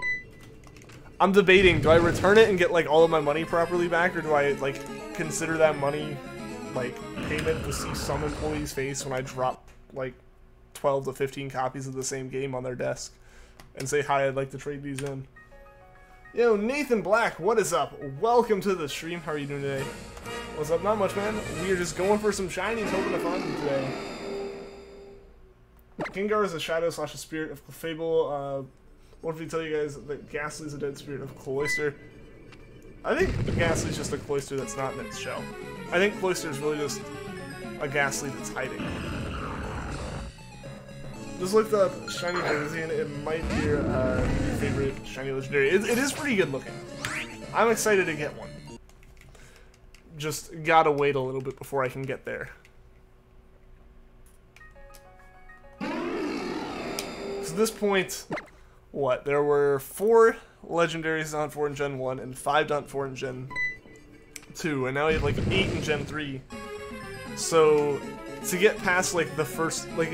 I'm debating, do I return it and get like all of my money properly back, or do I like consider that money like payment to see some employee's face when I drop like 12 to 15 copies of the same game on their desk and say, hi, I'd like to trade these in. Yo, Nathan Black, what is up? Welcome to the stream. How are you doing today? What's up? Not much, man. We are just going for some shinies, hoping to find them today. Gengar is a shadow / a spirit of Fable. What if we tell you guys that Ghastly is a dead spirit of Cloyster? I think Ghastly is just a Cloyster that's not in its shell. I think Cloyster is really just a Ghastly that's hiding. Just looked up Shiny Virizion. It might be your favorite Shiny Legendary. It is pretty good looking. I'm excited to get one. Just gotta wait a little bit before I can get there. So at this point, what? There were 4 legendaries on 4 in Gen 1 and 5 on 4 in Gen 2, and now we have like 8 in Gen 3. So to get past like the first, like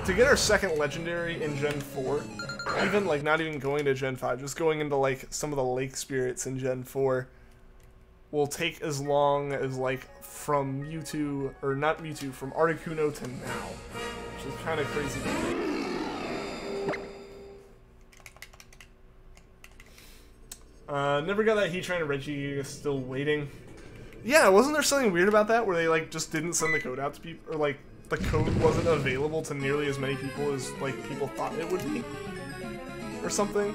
to get our second legendary in Gen 4, even like not even going to Gen 5, just going into like some of the lake spirits in Gen 4 will take as long as like from Mewtwo, or not Mewtwo, from Articuno to now, which is kind of crazy to think. Never got that Heatran and Regirock, still waiting. Yeah, wasn't there something weird about that, where they like just didn't send the code out to people, or like the code wasn't available to nearly as many people as like people thought it would be, or something?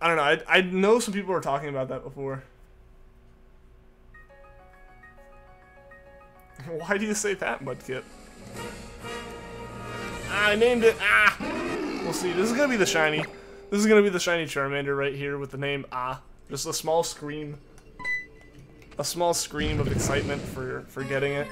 I don't know. I know some people were talking about that before. Why do you say that, Mudkip? I named it. Ah. We'll see. This is gonna be the shiny. This is gonna be the shiny Charmander right here with the name Ah. Just a small scream. A small scream of excitement for getting it.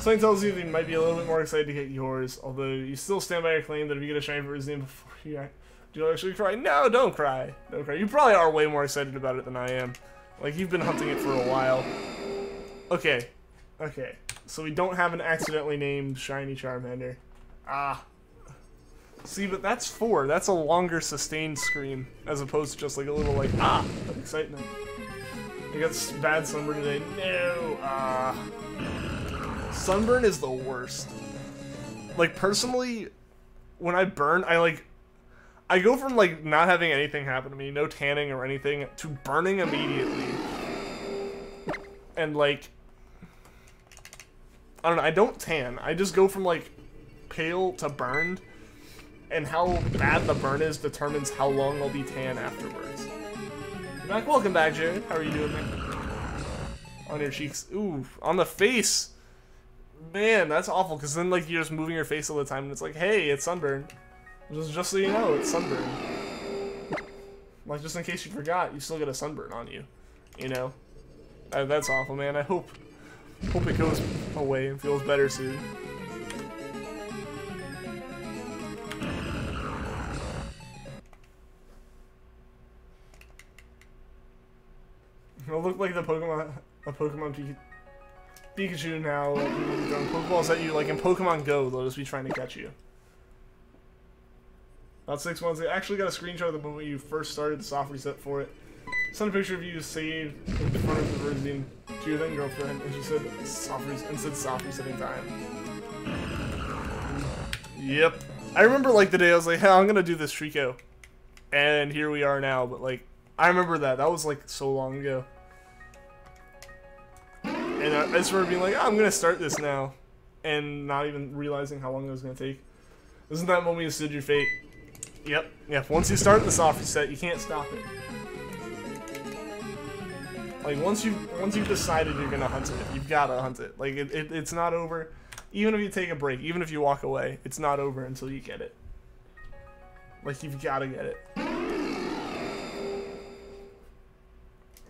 Something tells you that you might be a little bit more excited to get yours, although you still stand by your claim that if you get a shiny Virizion before you do you actually cry? No, don't cry. Don't cry. You probably are way more excited about it than I am. Like, you've been hunting it for a while. Okay. Okay. So we don't have an accidentally named shiny Charmander. Ah. See, but that's 4. That's a longer sustained scream, as opposed to just like a little like, ah, of excitement. I got bad sunburn today. No, ah. Sunburn is the worst. Like, personally, when I burn, I go from like not having anything happen to me, no tanning or anything, to burning immediately. And like, I don't know, I don't tan. I just go from like pale to burned, and how bad the burn is determines how long I'll be tan afterwards. Back, welcome back, Jared. How are you doing, man? On your cheeks. Ooh, on the face. Man, that's awful, because then like you're just moving your face all the time, and it's like, hey, it's sunburned. Just so you know, it's sunburn. Like, just in case you forgot, you still get a sunburn on you. You know? That's awful, man. I hope it goes away and feels better soon. It'll look like a Pokemon Pikachu now. Like, people be throwing Pokeballs at you, like in Pokemon Go, they'll just be trying to catch you. About 6 months, I actually got a screenshot of the moment you first started the soft reset for it. Sent a picture of you saved in front of the Verzine to your then girlfriend, and she said soft resetting time. Yep. I remember like the day I was like, hey, I'm gonna do this Treecko. And here we are now, but like, I remember that. That was like so long ago. And I just remember being like, oh, I'm gonna start this now. And not even realizing how long it was gonna take. Isn't that moment you stood your fate? Yep. Yeah, once you start the soft reset, you can't stop it. Like, once you've decided you're gonna hunt it, you've gotta hunt it. Like, it's not over. Even if you take a break, even if you walk away, it's not over until you get it. Like, you've gotta get it.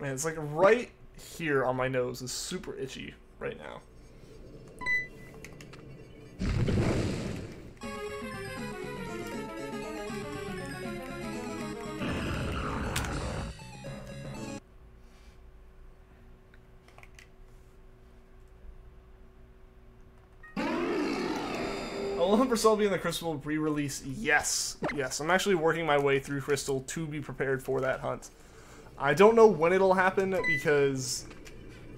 Man, it's like right here on my nose is super itchy right now. Alolan for Sol being the Crystal re-release, yes. Yes, I'm actually working my way through Crystal to be prepared for that hunt. I don't know when it'll happen because,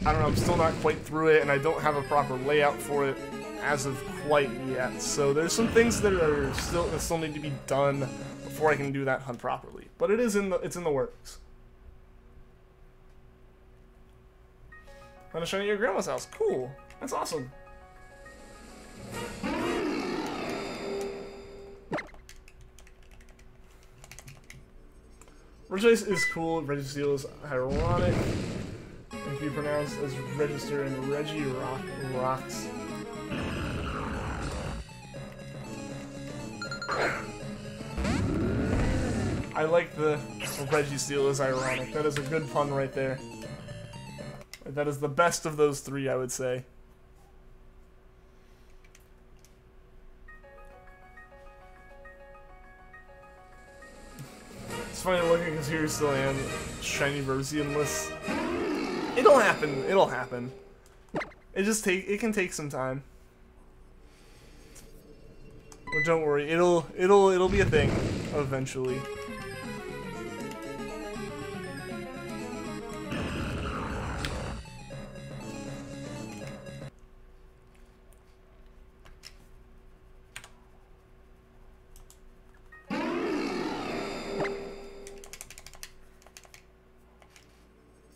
I don't know, I'm still not quite through it and I don't have a proper layout for it as of quite yet. So there's some things that are still need to be done before I can do that hunt properly. But it's in the works. I'm shiny at your grandma's house. Cool. That's awesome. Regice is cool, Registeel is ironic, and can be pronounced as Register and Regirock rocks. I like the Registeel is ironic. That is a good pun right there. That is the best of those three, I would say. It's funny looking because here still am shiny Verzian-less. It'll happen. It'll happen. It can take some time. But don't worry, it'll be a thing eventually.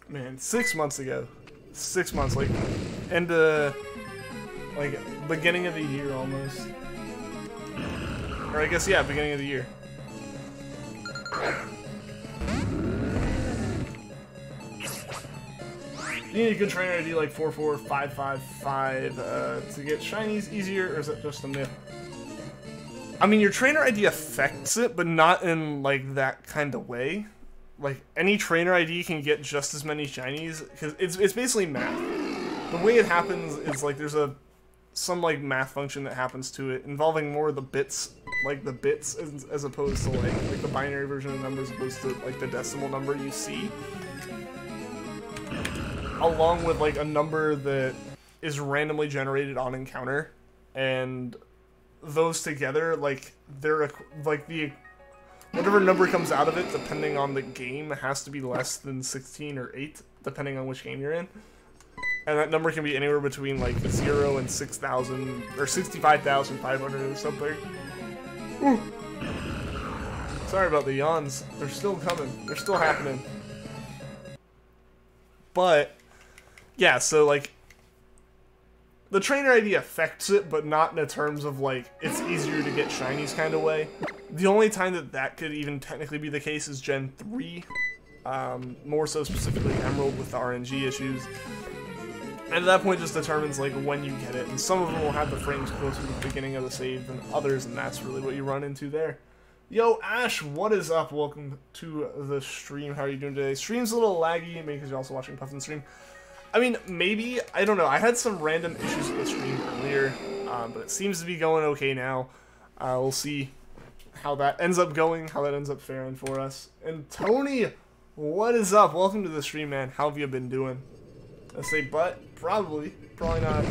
Man, 6 months ago. 6 months, like, like, beginning of the year, almost. Or I guess, yeah, beginning of the year. You need a good trainer ID like 44555 to get shinies easier, or is that just a myth? I mean, your trainer ID affects it, but not in, like, that kind of way. Like, any trainer ID can get just as many shinies, because it's basically math. The way it happens is, like, there's some like, math function that happens to it, involving more of the bits, like, the bits, as opposed to, like the binary version of the number, as opposed to, like, the decimal number you see. Along with, like, a number that is randomly generated on encounter, and those together, like, they're, like, whatever number comes out of it, depending on the game, has to be less than 16 or 8, depending on which game you're in. And that number can be anywhere between, like, 0 and 6,000, or 65,500 or something. Ooh. Sorry about the yawns. They're still coming. They're still happening. But, yeah, so, like, the trainer ID affects it, but not in the terms of, like, it's easier to get shinies kind of way. The only time that could even technically be the case is Gen 3. More so specifically Emerald with the RNG issues. And at that point it just determines, like, when you get it. And some of them will have the frames closer to the beginning of the save than others, and that's really what you run into there. Yo, Ash, what is up? Welcome to the stream. How are you doing today? Stream's a little laggy, maybe because you're also watching Puffin stream. I mean, maybe, I don't know. I had some random issues with the stream earlier, but it seems to be going okay now. We'll see how that ends up going, how that ends up faring for us. And Tony, What is up? Welcome to the stream, man. How have you been doing? I say butt? Probably not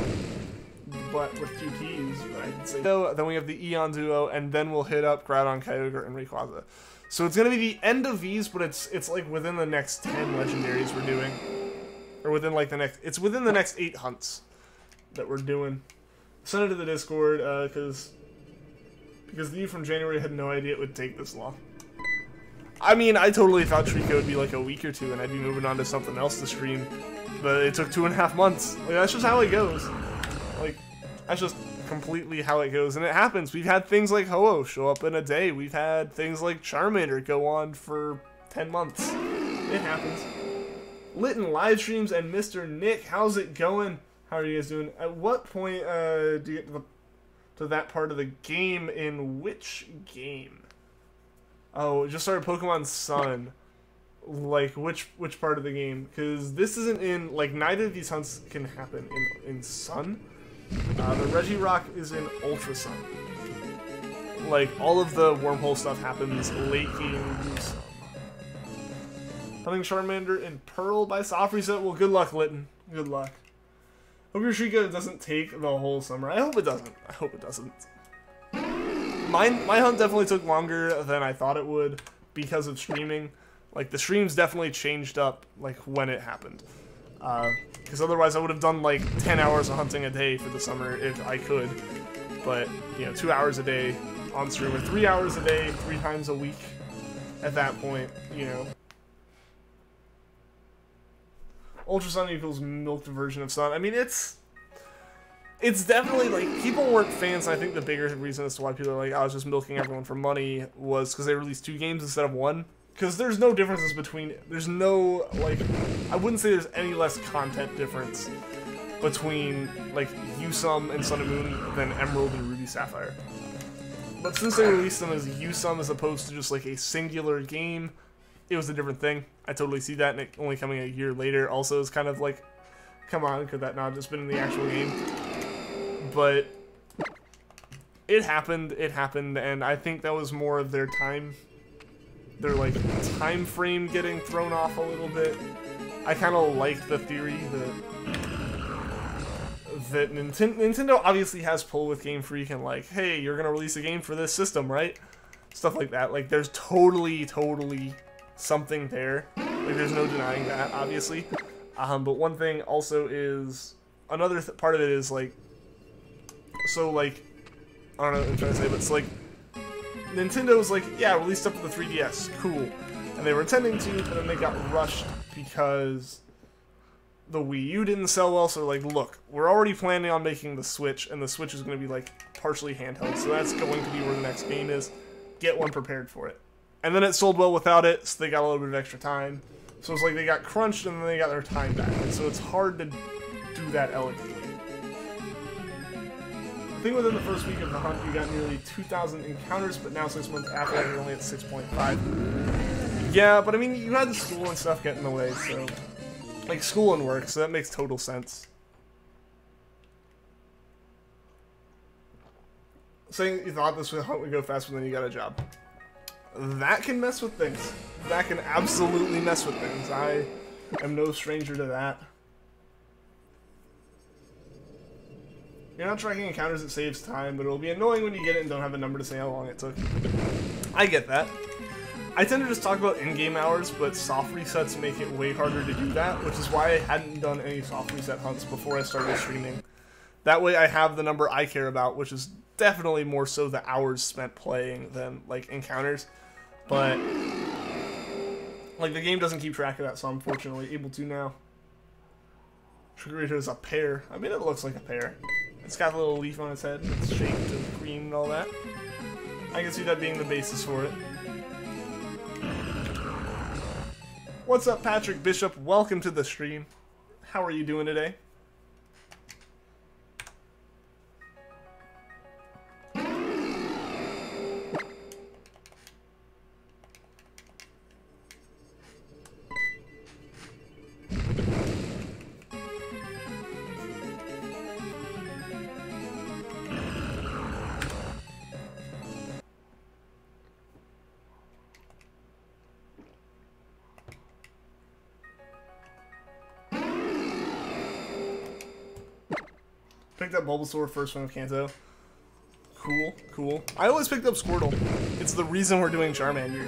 butt with 2 T's, but I can say so. Then we have the Eon Duo, and then we'll hit up Groudon, Kyogre, and Rayquaza. So it's gonna be the end of these, but it's like within the next 10 legendaries we're doing. Or within like it's within the next 8 hunts that we're doing. Send it to the Discord, because the you from January had no idea it would take this long. I mean, I totally thought Treecko would be like a week or 2 and I'd be moving on to something else to stream. But it took 2.5 months. Like, that's just how it goes. Like, that's just completely how it goes. And it happens. We've had things like Ho-Oh show up in a day. We've had things like Charmander go on for 10 months. It happens. Litten live streams and Mr. Nick, how's it going? How are you guys doing? At what point do you get to that part of the game? In which game? Oh, just started Pokemon Sun. Like, which part of the game? Because this isn't in, like, neither of these hunts can happen in Sun. The Regirock is in Ultra Sun. Like, all of the wormhole stuff happens late game. Hunting Charmander in Pearl by soft reset. Well, good luck, Litten. Good luck. Hope your Treecko doesn't take the whole summer. I hope it doesn't. I hope it doesn't. My hunt definitely took longer than I thought it would because of streaming. Like, the streams definitely changed up, like, when it happened. Because otherwise I would have done, like, 10 hours of hunting a day for the summer if I could. But, you know, 2 hours a day on stream, or 3 hours a day, 3 times a week at that point, you know. Ultra Sun equals milked version of Sun. I mean, it's definitely, like, people weren't fans. I think the bigger reason as to why people are like, I was just milking everyone for money was because they released 2 games instead of 1. Because there's no differences between, there's no, like, I wouldn't say there's any less content difference between, like, USUM and Sun and Moon than Emerald and Ruby Sapphire. But since they released them as USUM as opposed to just, like, a singular game, it was a different thing. I totally see that, and it only coming a year later also is kind of like, come on, could that not have just been in the actual game? But it happened, and I think that was more of their time, their, like, time frame getting thrown off a little bit. I kind of like the theory that Nintendo obviously has pull with Game Freak and, like, hey, you're gonna release a game for this system, right? Stuff like that. Like, there's totally something there. Like, there's no denying that, obviously. But one thing also is, another part of it is, like, so, like, I don't know what I'm trying to say, but it's like, Nintendo's like, yeah, release stuff for the 3DS, cool. And they were intending to, but then they got rushed because the Wii U didn't sell well, so like, look, we're already planning on making the Switch, and the Switch is going to be, like, partially handheld, so that's going to be where the next game is. Get one prepared for it. And then it sold well without it, so they got a little bit of extra time. So it's like they got crunched, and then they got their time back, and so it's hard to do that elegantly. I think within the first week of the hunt, you got nearly 2,000 encounters, but now 6 months after that, you're only at 6.5. Yeah, but I mean, you had the school and stuff get in the way, so... Like, school and work, so that makes total sense. Saying you thought this hunt would go faster than you got a job. That can mess with things. That can absolutely mess with things. I am no stranger to that. You're not tracking encounters, it saves time, but it'll be annoying when you get it and don't have a number to say how long it took. I get that. I tend to just talk about in-game hours, but soft resets make it way harder to do that, which is why I hadn't done any soft reset hunts before I started streaming. That way I have the number I care about, which is definitely more so the hours spent playing than, like, encounters. But, like, the game doesn't keep track of that, so I'm fortunately able to now. Sugarito is a pear. I mean, it looks like a pear. It's got a little leaf on its head, it's shaped and green and all that. I can see that being the basis for it. What's up, Patrick Bishop? Welcome to the stream. How are you doing today? picked up Bulbasaur first one of Kanto. Cool, cool. I always picked up Squirtle. It's the reason we're doing Charmander.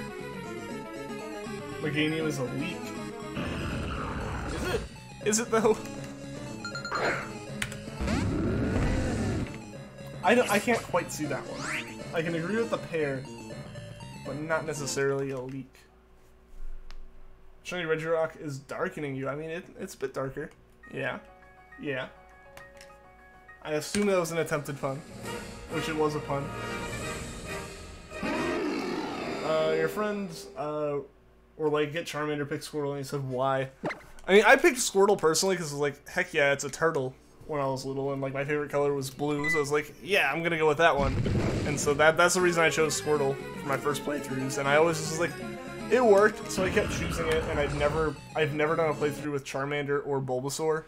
Meganium is a leak. Is it? Is it though? I can't quite see that one. I can agree with the pair, but not necessarily a leak. Shiny Regirock is darkening you. I mean, it's a bit darker. Yeah. Yeah. I assume that was an attempted pun, which it was a pun. Your friends were like, get Charmander, pick Squirtle, and he said, why? I mean, I picked Squirtle personally because I was like, heck yeah, it's a turtle when I was little, and like my favorite color was blue, so I was like, yeah, I'm gonna go with that one. And so that's the reason I chose Squirtle for my first playthroughs, and I always just was like, it worked, so I kept choosing it, and I've never done a playthrough with Charmander or Bulbasaur.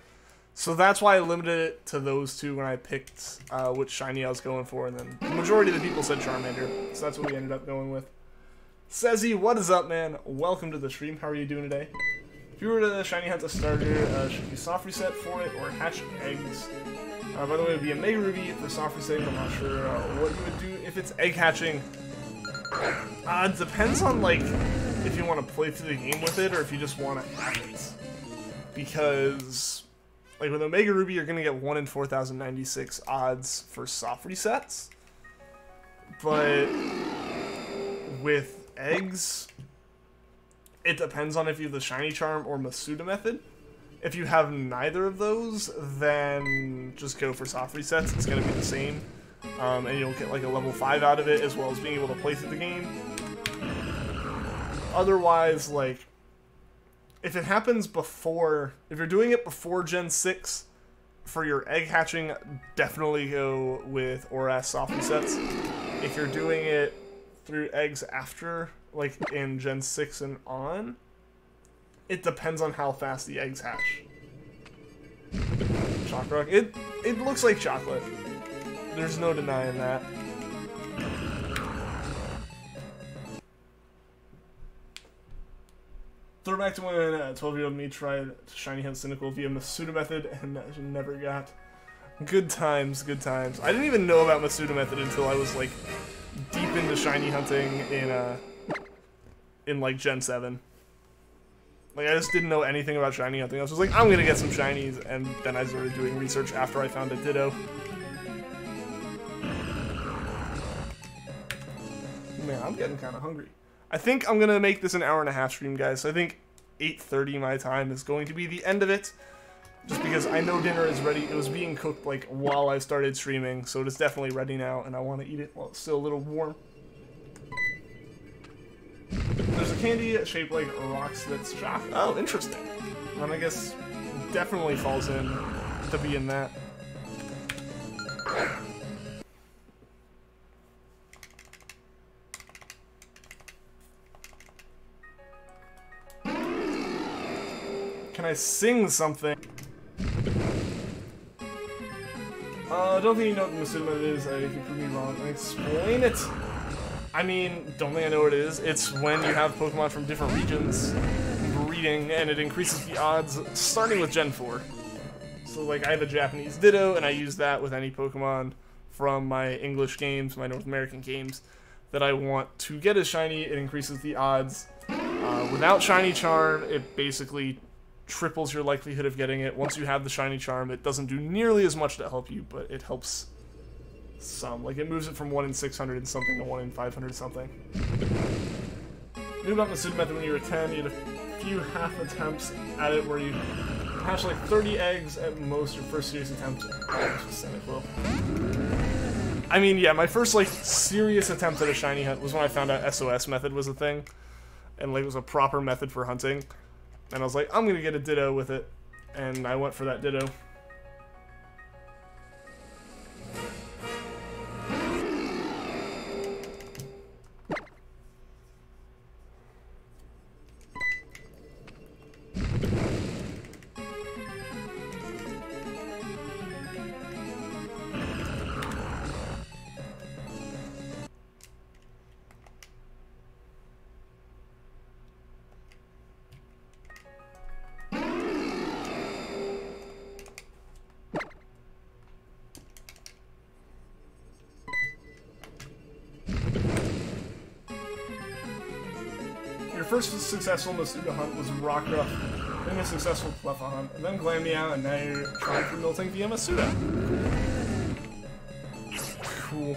So that's why I limited it to those two when I picked which shiny I was going for, and then the majority of the people said Charmander, so that's what we ended up going with. Sezzy, what is up, man? Welcome to the stream. How are you doing today? If you were to shiny hunt a starter, should you soft reset for it or hatch eggs? By the way, it would be a Mega Ruby for soft reset. I'm not sure what you would do if it's egg hatching. It depends on like if you want to play through the game with it or if you just want to hatch it. Because like with Omega Ruby, you're gonna get 1 in 4,096 odds for soft resets, but with eggs, it depends on if you have the Shiny Charm or Masuda method. If you have neither of those, then just go for soft resets. It's gonna be the same, and you'll get like a level 5 out of it, as well as being able to play through the game. Otherwise, like, if it happens before, if you're doing it before Gen 6, for your egg hatching, definitely go with Oras soft resets. If you're doing it through eggs after, like in Gen 6 and on, it depends on how fast the eggs hatch. Chakra, it looks like chocolate. There's no denying that. Throwback to when 12-year-old me tried shiny hunt Cynical via Masuda method and never got. Good times, good times. I didn't even know about Masuda method until I was like deep into shiny hunting in like Gen 7. Like I just didn't know anything about shiny hunting. I was just like, I'm gonna get some shinies, and then I started doing research after I found a Ditto. Man, I'm getting kind of hungry. I think I'm gonna make this an hour-and-a-half stream, guys. So I think 8:30 my time is going to be the end of it, just because I know dinner is ready. It was being cooked like while I started streaming, so it is definitely ready now, and I want to eat it while it's still a little warm. There's a candy shaped like rocks that's chocolate. Oh, interesting. And I guess definitely falls in to be in that. Can I sing something? I don't think you know what the Masuda method is. If you prove me wrong, explain it. I mean, don't think I know what it is. It's when you have Pokemon from different regions breeding, and it increases the odds starting with Gen 4. So, like, I have a Japanese Ditto, and I use that with any Pokemon from my English games, my North American games, that I want to get as shiny. It increases the odds. Without Shiny Charm, it basically triples your likelihood of getting it. Once you have the Shiny Charm, it doesn't do nearly as much to help you, but it helps some. Like, it moves it from 1 in 600 and something to 1 in 500 something. Knew about the Masuda method when you were 10. You had a few half attempts at it where you hatch like 30 eggs at most your first serious attempt. Oh, I mean, yeah, my first like serious attempt at a shiny hunt was when I found out SOS method was a thing, and like it was a proper method for hunting. And I was like, I'm gonna get a Ditto with it, and I went for that Ditto. first successful Masuda hunt was Rockruff, then a successful Cleffa hunt, and then Glameow, and now you're trying for Miltank via Masuda. Cool.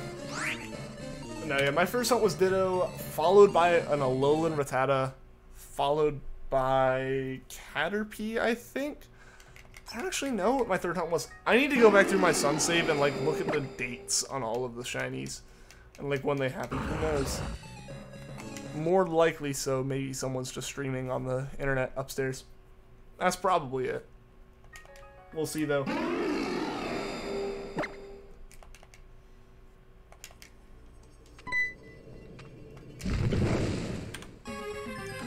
No, yeah, my first hunt was Ditto, followed by an Alolan Rattata, followed by Caterpie, I think? I don't actually know what my third hunt was. I need to go back through my Sun save and, like, look at the dates on all of the Shinies. And, like, when they happen. Who knows? More likely so, maybe someone's just streaming on the internet upstairs. That's probably it. We'll see, though.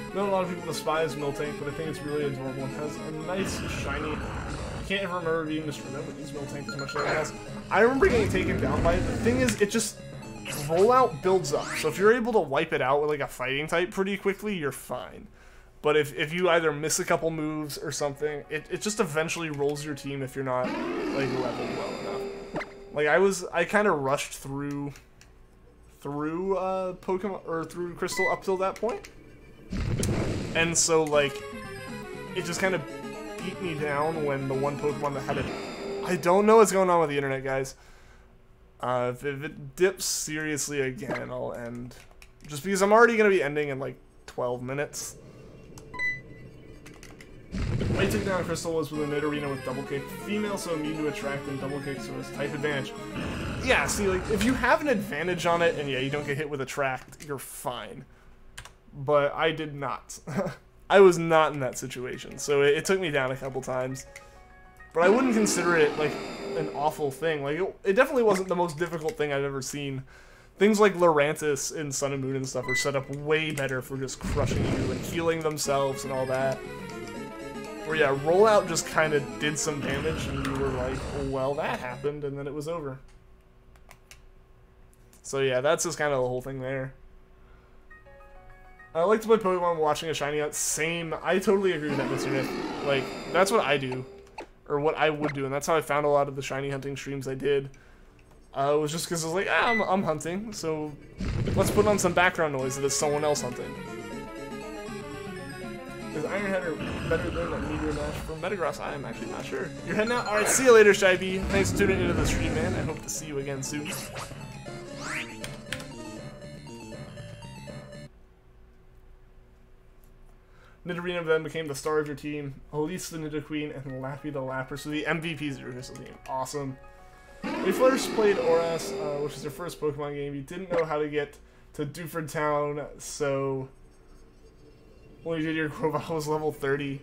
I know a lot of people despise Miltank, but I think it's really adorable. It has a nice, shiny... I can't ever remember being misremembered, but these Miltank as much as anything else. I remember getting taken down by it. The thing is, it just... rollout builds up. So if you're able to wipe it out with, like, a fighting type pretty quickly, you're fine. But if you either miss a couple moves or something, it just eventually rolls your team if you're not, like, leveled well enough. Like, I kind of rushed through Pokemon, or through Crystal up till that point. And so, like, it just kind of beat me down when the one Pokemon that had it... I don't know what's going on with the internet, guys. If it dips seriously again, I'll end. Just because I'm already going to be ending in, like, 12 minutes. I took down Crystal was with a Nidorino with Double Kick. Female, so immune to Attract, and Double Kick, so it's type advantage. Yeah, see, like, if you have an advantage on it, and yeah, you don't get hit with Attract, you're fine. But I did not. I was not in that situation, so it took me down a couple times. But I wouldn't consider it, like, an awful thing. Like, it definitely wasn't the most difficult thing I've ever seen. Things like Lurantis in Sun and Moon and stuff are set up way better for just crushing you and healing themselves and all that. Where, yeah, Rollout just kind of did some damage, and you were like, well, that happened, and then it was over. So, yeah, that's just kind of the whole thing there. I like to play Pokemon watching a shiny out. Same. I totally agree with that, Mr. Nick. Like, that's what I do. Or what I would do, and that's how I found a lot of the shiny hunting streams I did. It was just because I was like, I'm hunting, so let's put on some background noise that it's someone else hunting. Is Iron Header better than a Meteor Mash from Metagross? I am actually not sure. You're heading out? Alright, see you later, Shy B. Thanks for tuning into the stream, man. I hope to see you again soon. Nidorino then became the star of your team, Elise the Nidoqueen, and Lappy the Lapras, so the MVPs of your Crystal team. Awesome. When you first played Oras, which is your first Pokemon game, you didn't know how to get to Dewford Town, so when you did your Grovyle was level 30.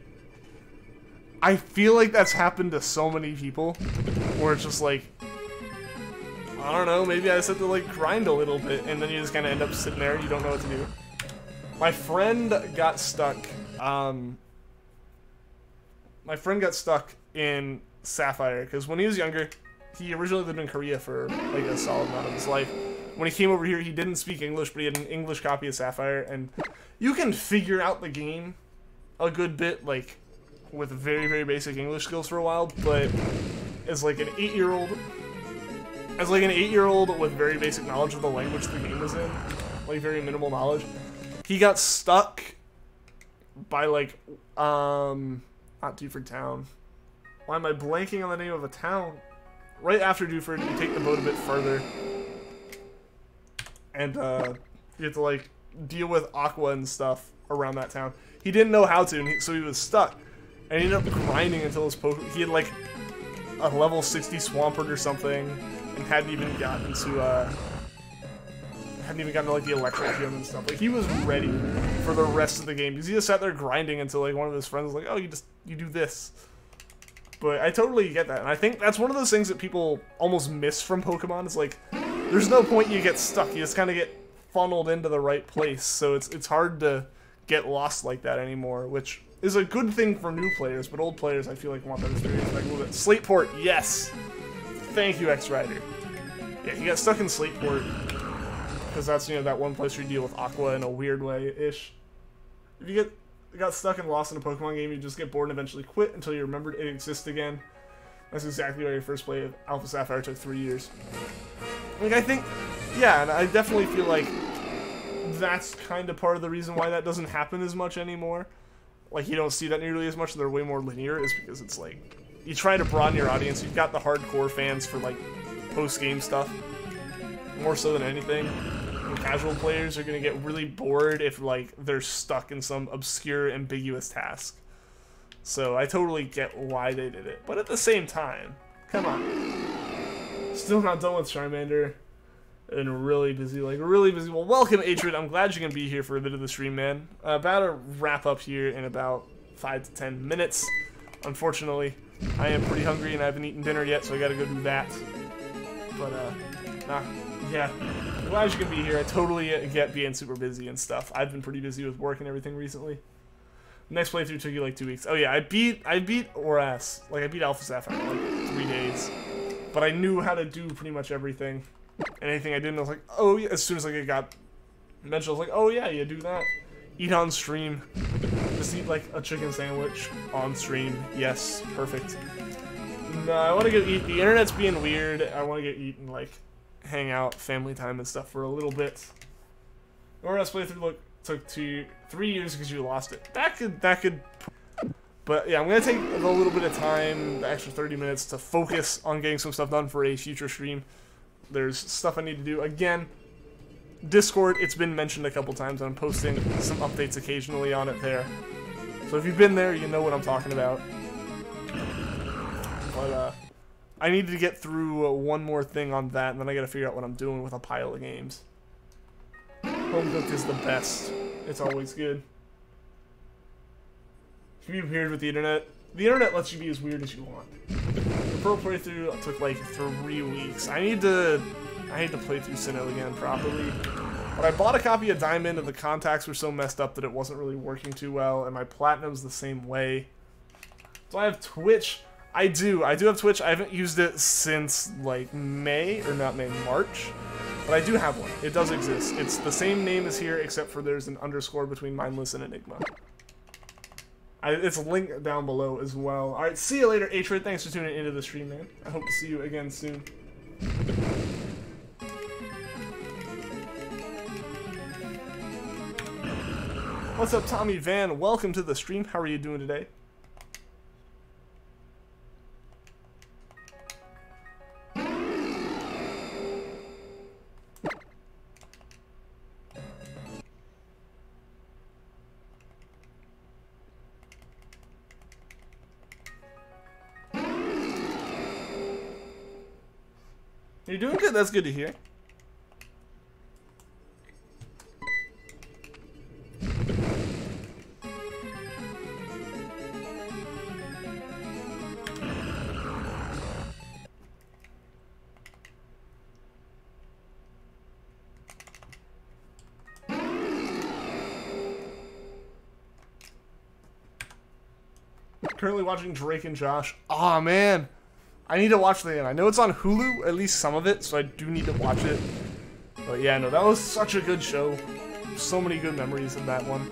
I feel like that's happened to so many people, where it's just like, I don't know, maybe I just have to, like, grind a little bit, and then you just kind of end up sitting there and you don't know what to do. My friend got stuck. My friend got stuck in Sapphire because when he was younger, he originally lived in Korea for like a solid amount of his life. When he came over here, he didn't speak English, but he had an English copy of Sapphire, and you can figure out the game a good bit, like with very, very basic English skills for a while. But as like an 8-year-old, with very basic knowledge of the language the game was in, like very minimal knowledge. He got stuck by, like, not Dewford Town. Why am I blanking on the name of a town? Right after Dewford, you take the boat a bit further. And, you have to, like, deal with Aqua and stuff around that town. He didn't know how to, and so he was stuck. And he ended up grinding until his Pokemon... He had, like, a level 60 Swampert or something, and hadn't even gotten to, like the electric gym and stuff. Like, he was ready for the rest of the game because he just sat there grinding until like one of his friends was like, oh, you do this. But I totally get that, and I think that's one of those things that people almost miss from Pokemon. Is like, there's no point you get stuck. You just kind of get funneled into the right place. So it's hard to get lost like that anymore, which is a good thing for new players. But old players, I feel like, want that experience back a little bit. Slateport, yes. Thank you, X-Rider. Yeah, he got stuck in Slateport. Because that's, you know, that one place where you deal with Aqua in a weird way-ish. If you got stuck and lost in a Pokemon game, you just get bored and eventually quit until you remembered it exists again. That's exactly why your first play of Alpha Sapphire took 3 years. Like, I think, yeah, and I definitely feel like that's kind of part of the reason why that doesn't happen as much anymore. Like, you don't see that nearly as much, they're way more linear, is because it's like, you try to broaden your audience. You've got the hardcore fans for, like, post-game stuff, more so than anything. And casual players are going to get really bored if, like, they're stuck in some obscure, ambiguous task. So I totally get why they did it. But at the same time, come on. Still not done with Charmander. And really busy, like, really busy. Well, welcome, Atrid. I'm glad you can be here for a bit of the stream, man. About to wrap up here in about 5 to 10 minutes. Unfortunately, I am pretty hungry and I haven't eaten dinner yet, so I gotta go do that. But, yeah. I'm glad you can be here. I totally get being super busy and stuff. I've been pretty busy with work and everything recently. Next playthrough took you like 2 weeks. Oh yeah, I beat ORAS. Like, I beat Alpha Sapphire in like 3 days. But I knew how to do pretty much everything. Anything I didn't, I was like, oh yeah. As soon as like it got mentioned, I was like, oh yeah, you do that. Eat on stream. Just eat like a chicken sandwich on stream. Yes, perfect. No, I want to go eat. The internet's being weird. I want to go eat and like hang out, family time and stuff for a little bit. ORAS playthrough took 3 years because you lost it. That could. But yeah, I'm gonna take a little bit of time, the extra 30 minutes, to focus on getting some stuff done for a future stream. There's stuff I need to do. Again, Discord, it's been mentioned a couple times. I'm posting some updates occasionally on it there. So if you've been there, you know what I'm talking about. But I need to get through one more thing on that, and then I gotta figure out what I'm doing with a pile of games. Home cooked is the best. It's always good. If you be weird with the internet lets you be as weird as you want. The pro playthrough took like 3 weeks. I need to play through Sinnoh again properly. But I bought a copy of Diamond and the contacts were so messed up that it wasn't really working too well, and my Platinum's the same way. Do I have Twitch? I do have Twitch. I haven't used it since like March. But I do have one. It does exist. It's the same name as here, except for there's an underscore between Mindless and Enigma. It's linked down below as well. Alright, see you later, Atrid. Thanks for tuning into the stream, man. I hope to see you again soon. What's up, Tommy Van? Welcome to the stream. How are you doing today? You're doing good. That's good to hear. Currently watching Drake and Josh. Aw, man. I need to watch the end. I know it's on Hulu, at least some of it, so I do need to watch it. But yeah, no, that was such a good show. So many good memories of that one.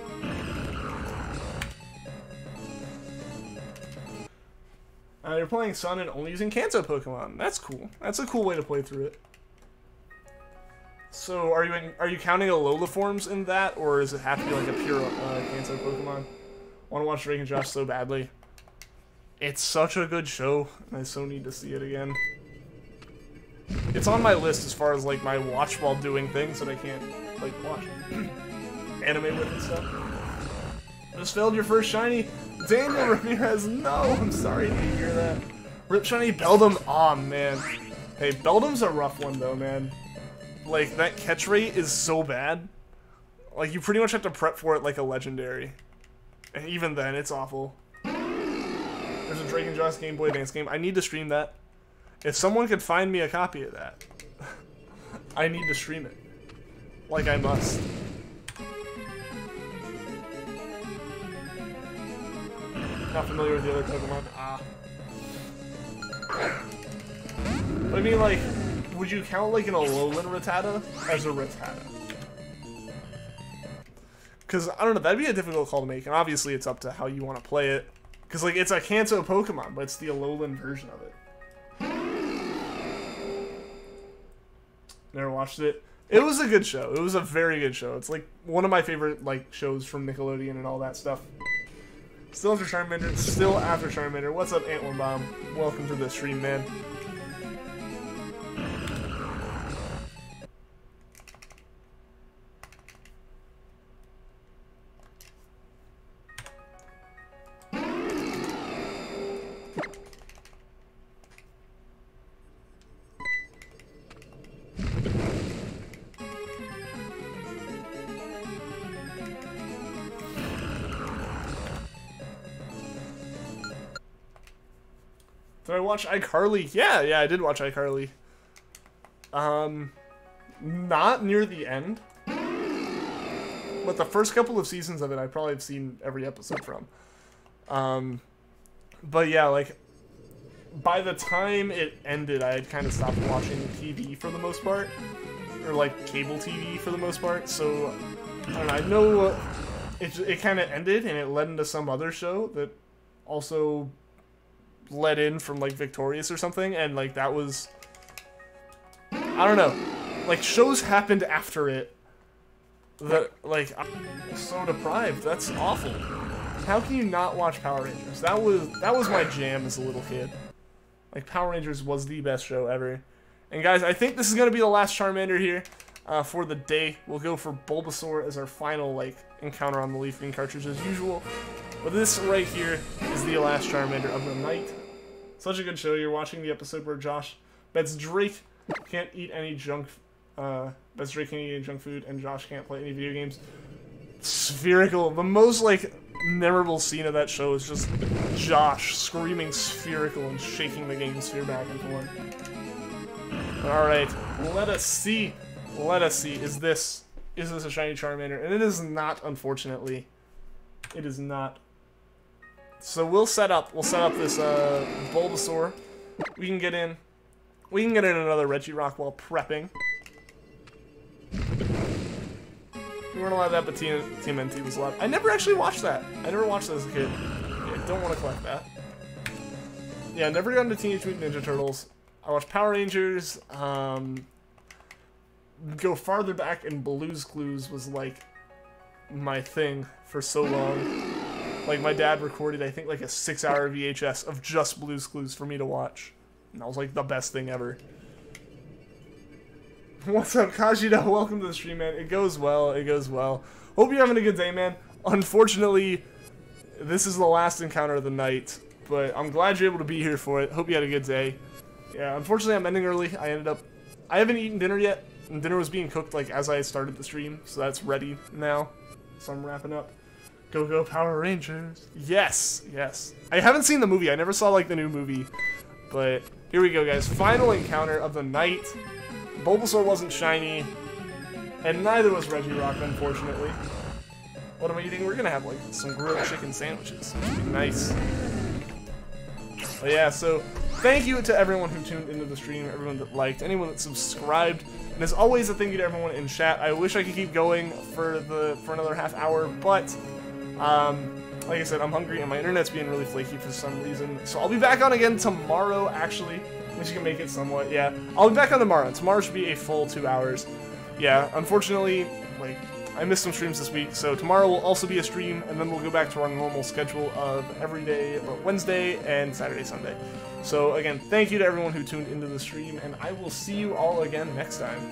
You're playing Sun and only using Kanto Pokemon. That's cool. That's a cool way to play through it. So, are you counting Alola forms in that, or does it have to be like a pure Kanto Pokemon? I want to watch Drake and Josh so badly. It's such a good show, and I so need to see it again. It's on my list as far as like my watch while doing things that I can't like watch anime with and stuff. Just failed your first shiny. Daniel Ramirez, no, I'm sorry to hear that. Rip shiny Beldum, aw man. Hey, Beldum's a rough one though, man. Like, that catch rate is so bad. Like, you pretty much have to prep for it like a legendary. And even then, it's awful. There's a Drake and Josh Game Boy Advance game. I need to stream that. If someone could find me a copy of that, I need to stream it. Like I must. Not familiar with the other Pokemon. Ah. But I mean, like, would you count like an Alolan Rattata as a Rattata? Because, I don't know, that'd be a difficult call to make, and obviously it's up to how you want to play it. Because, like, it's a Kanto Pokemon, but it's the Alolan version of it. Never watched it. It was a good show. It was a very good show. It's like one of my favorite like shows from Nickelodeon and all that stuff. Still after Charmander. Still after Charmander. What's up, Antworm Bomb? Welcome to the stream, man. Did I watch iCarly? Yeah, I did watch iCarly. Not near the end. But the first couple of seasons of it, I probably have seen every episode from. But yeah, like, by the time it ended, I had kind of stopped watching TV for the most part. Or, like, cable TV for the most part. So, I don't know, I know it kind of ended, and it led into some other show that also let in from like Victorious or something, and like that was, I don't know, like shows happened after it that like I'm so deprived. That's awful. How can you not watch Power Rangers? That was my jam as a little kid. Like Power Rangers was the best show ever. And guys, I think this is gonna be the last Charmander here for the day. We'll go for Bulbasaur as our final like encounter on the Leafgreen cartridge as usual. But this right here is the last Charmander of the night. Such a good show. You're watching the episode where Josh bets Drake can't eat any junk food, and Josh can't play any video games. Spherical. The most like memorable scene of that show is just Josh screaming spherical and shaking the game sphere back and forth. Alright, let us see. Let us see. Is this a shiny Charmander? And it is not, unfortunately. It is not. So we'll set up this Bulbasaur. We can get in another Regirock while prepping. We weren't allowed that, but Team NT was allowed. I never actually watched that. I never watched that as a kid. Yeah, don't want to collect that. Yeah, never got into Teenage Mutant Ninja Turtles. I watched Power Rangers. Go farther back, and Blue's Clues was like my thing for so long. Like, my dad recorded, I think, like a 6-hour VHS of just Blue's Clues for me to watch. And that was, like, the best thing ever. What's up, Kajito? Welcome to the stream, man. It goes well. It goes well. Hope you're having a good day, man. Unfortunately, this is the last encounter of the night. But I'm glad you're able to be here for it. Hope you had a good day. Yeah, unfortunately, I'm ending early. I haven't eaten dinner yet. And dinner was being cooked, like, as I started the stream. So that's ready now. So I'm wrapping up. Go Power Rangers. Yes, yes. I haven't seen the movie. I never saw like the new movie. But here we go, guys. Final encounter of the night. Bulbasaur wasn't shiny. And neither was Regirock, unfortunately. What am I eating? We're gonna have like some grilled chicken sandwiches. Which would be nice. But yeah, so thank you to everyone who tuned into the stream, everyone that liked, anyone that subscribed. And as always, a thank you to everyone in chat. I wish I could keep going for another half hour, but like I said, I'm hungry and my internet's being really flaky for some reason. So I'll be back on again tomorrow, actually. At least you can make it somewhat, yeah. I'll be back on tomorrow. Tomorrow should be a full 2 hours. Yeah, unfortunately, like, I missed some streams this week, so tomorrow will also be a stream, and then we'll go back to our normal schedule of every day, but Wednesday and Saturday, Sunday. So again, thank you to everyone who tuned into the stream, and I will see you all again next time.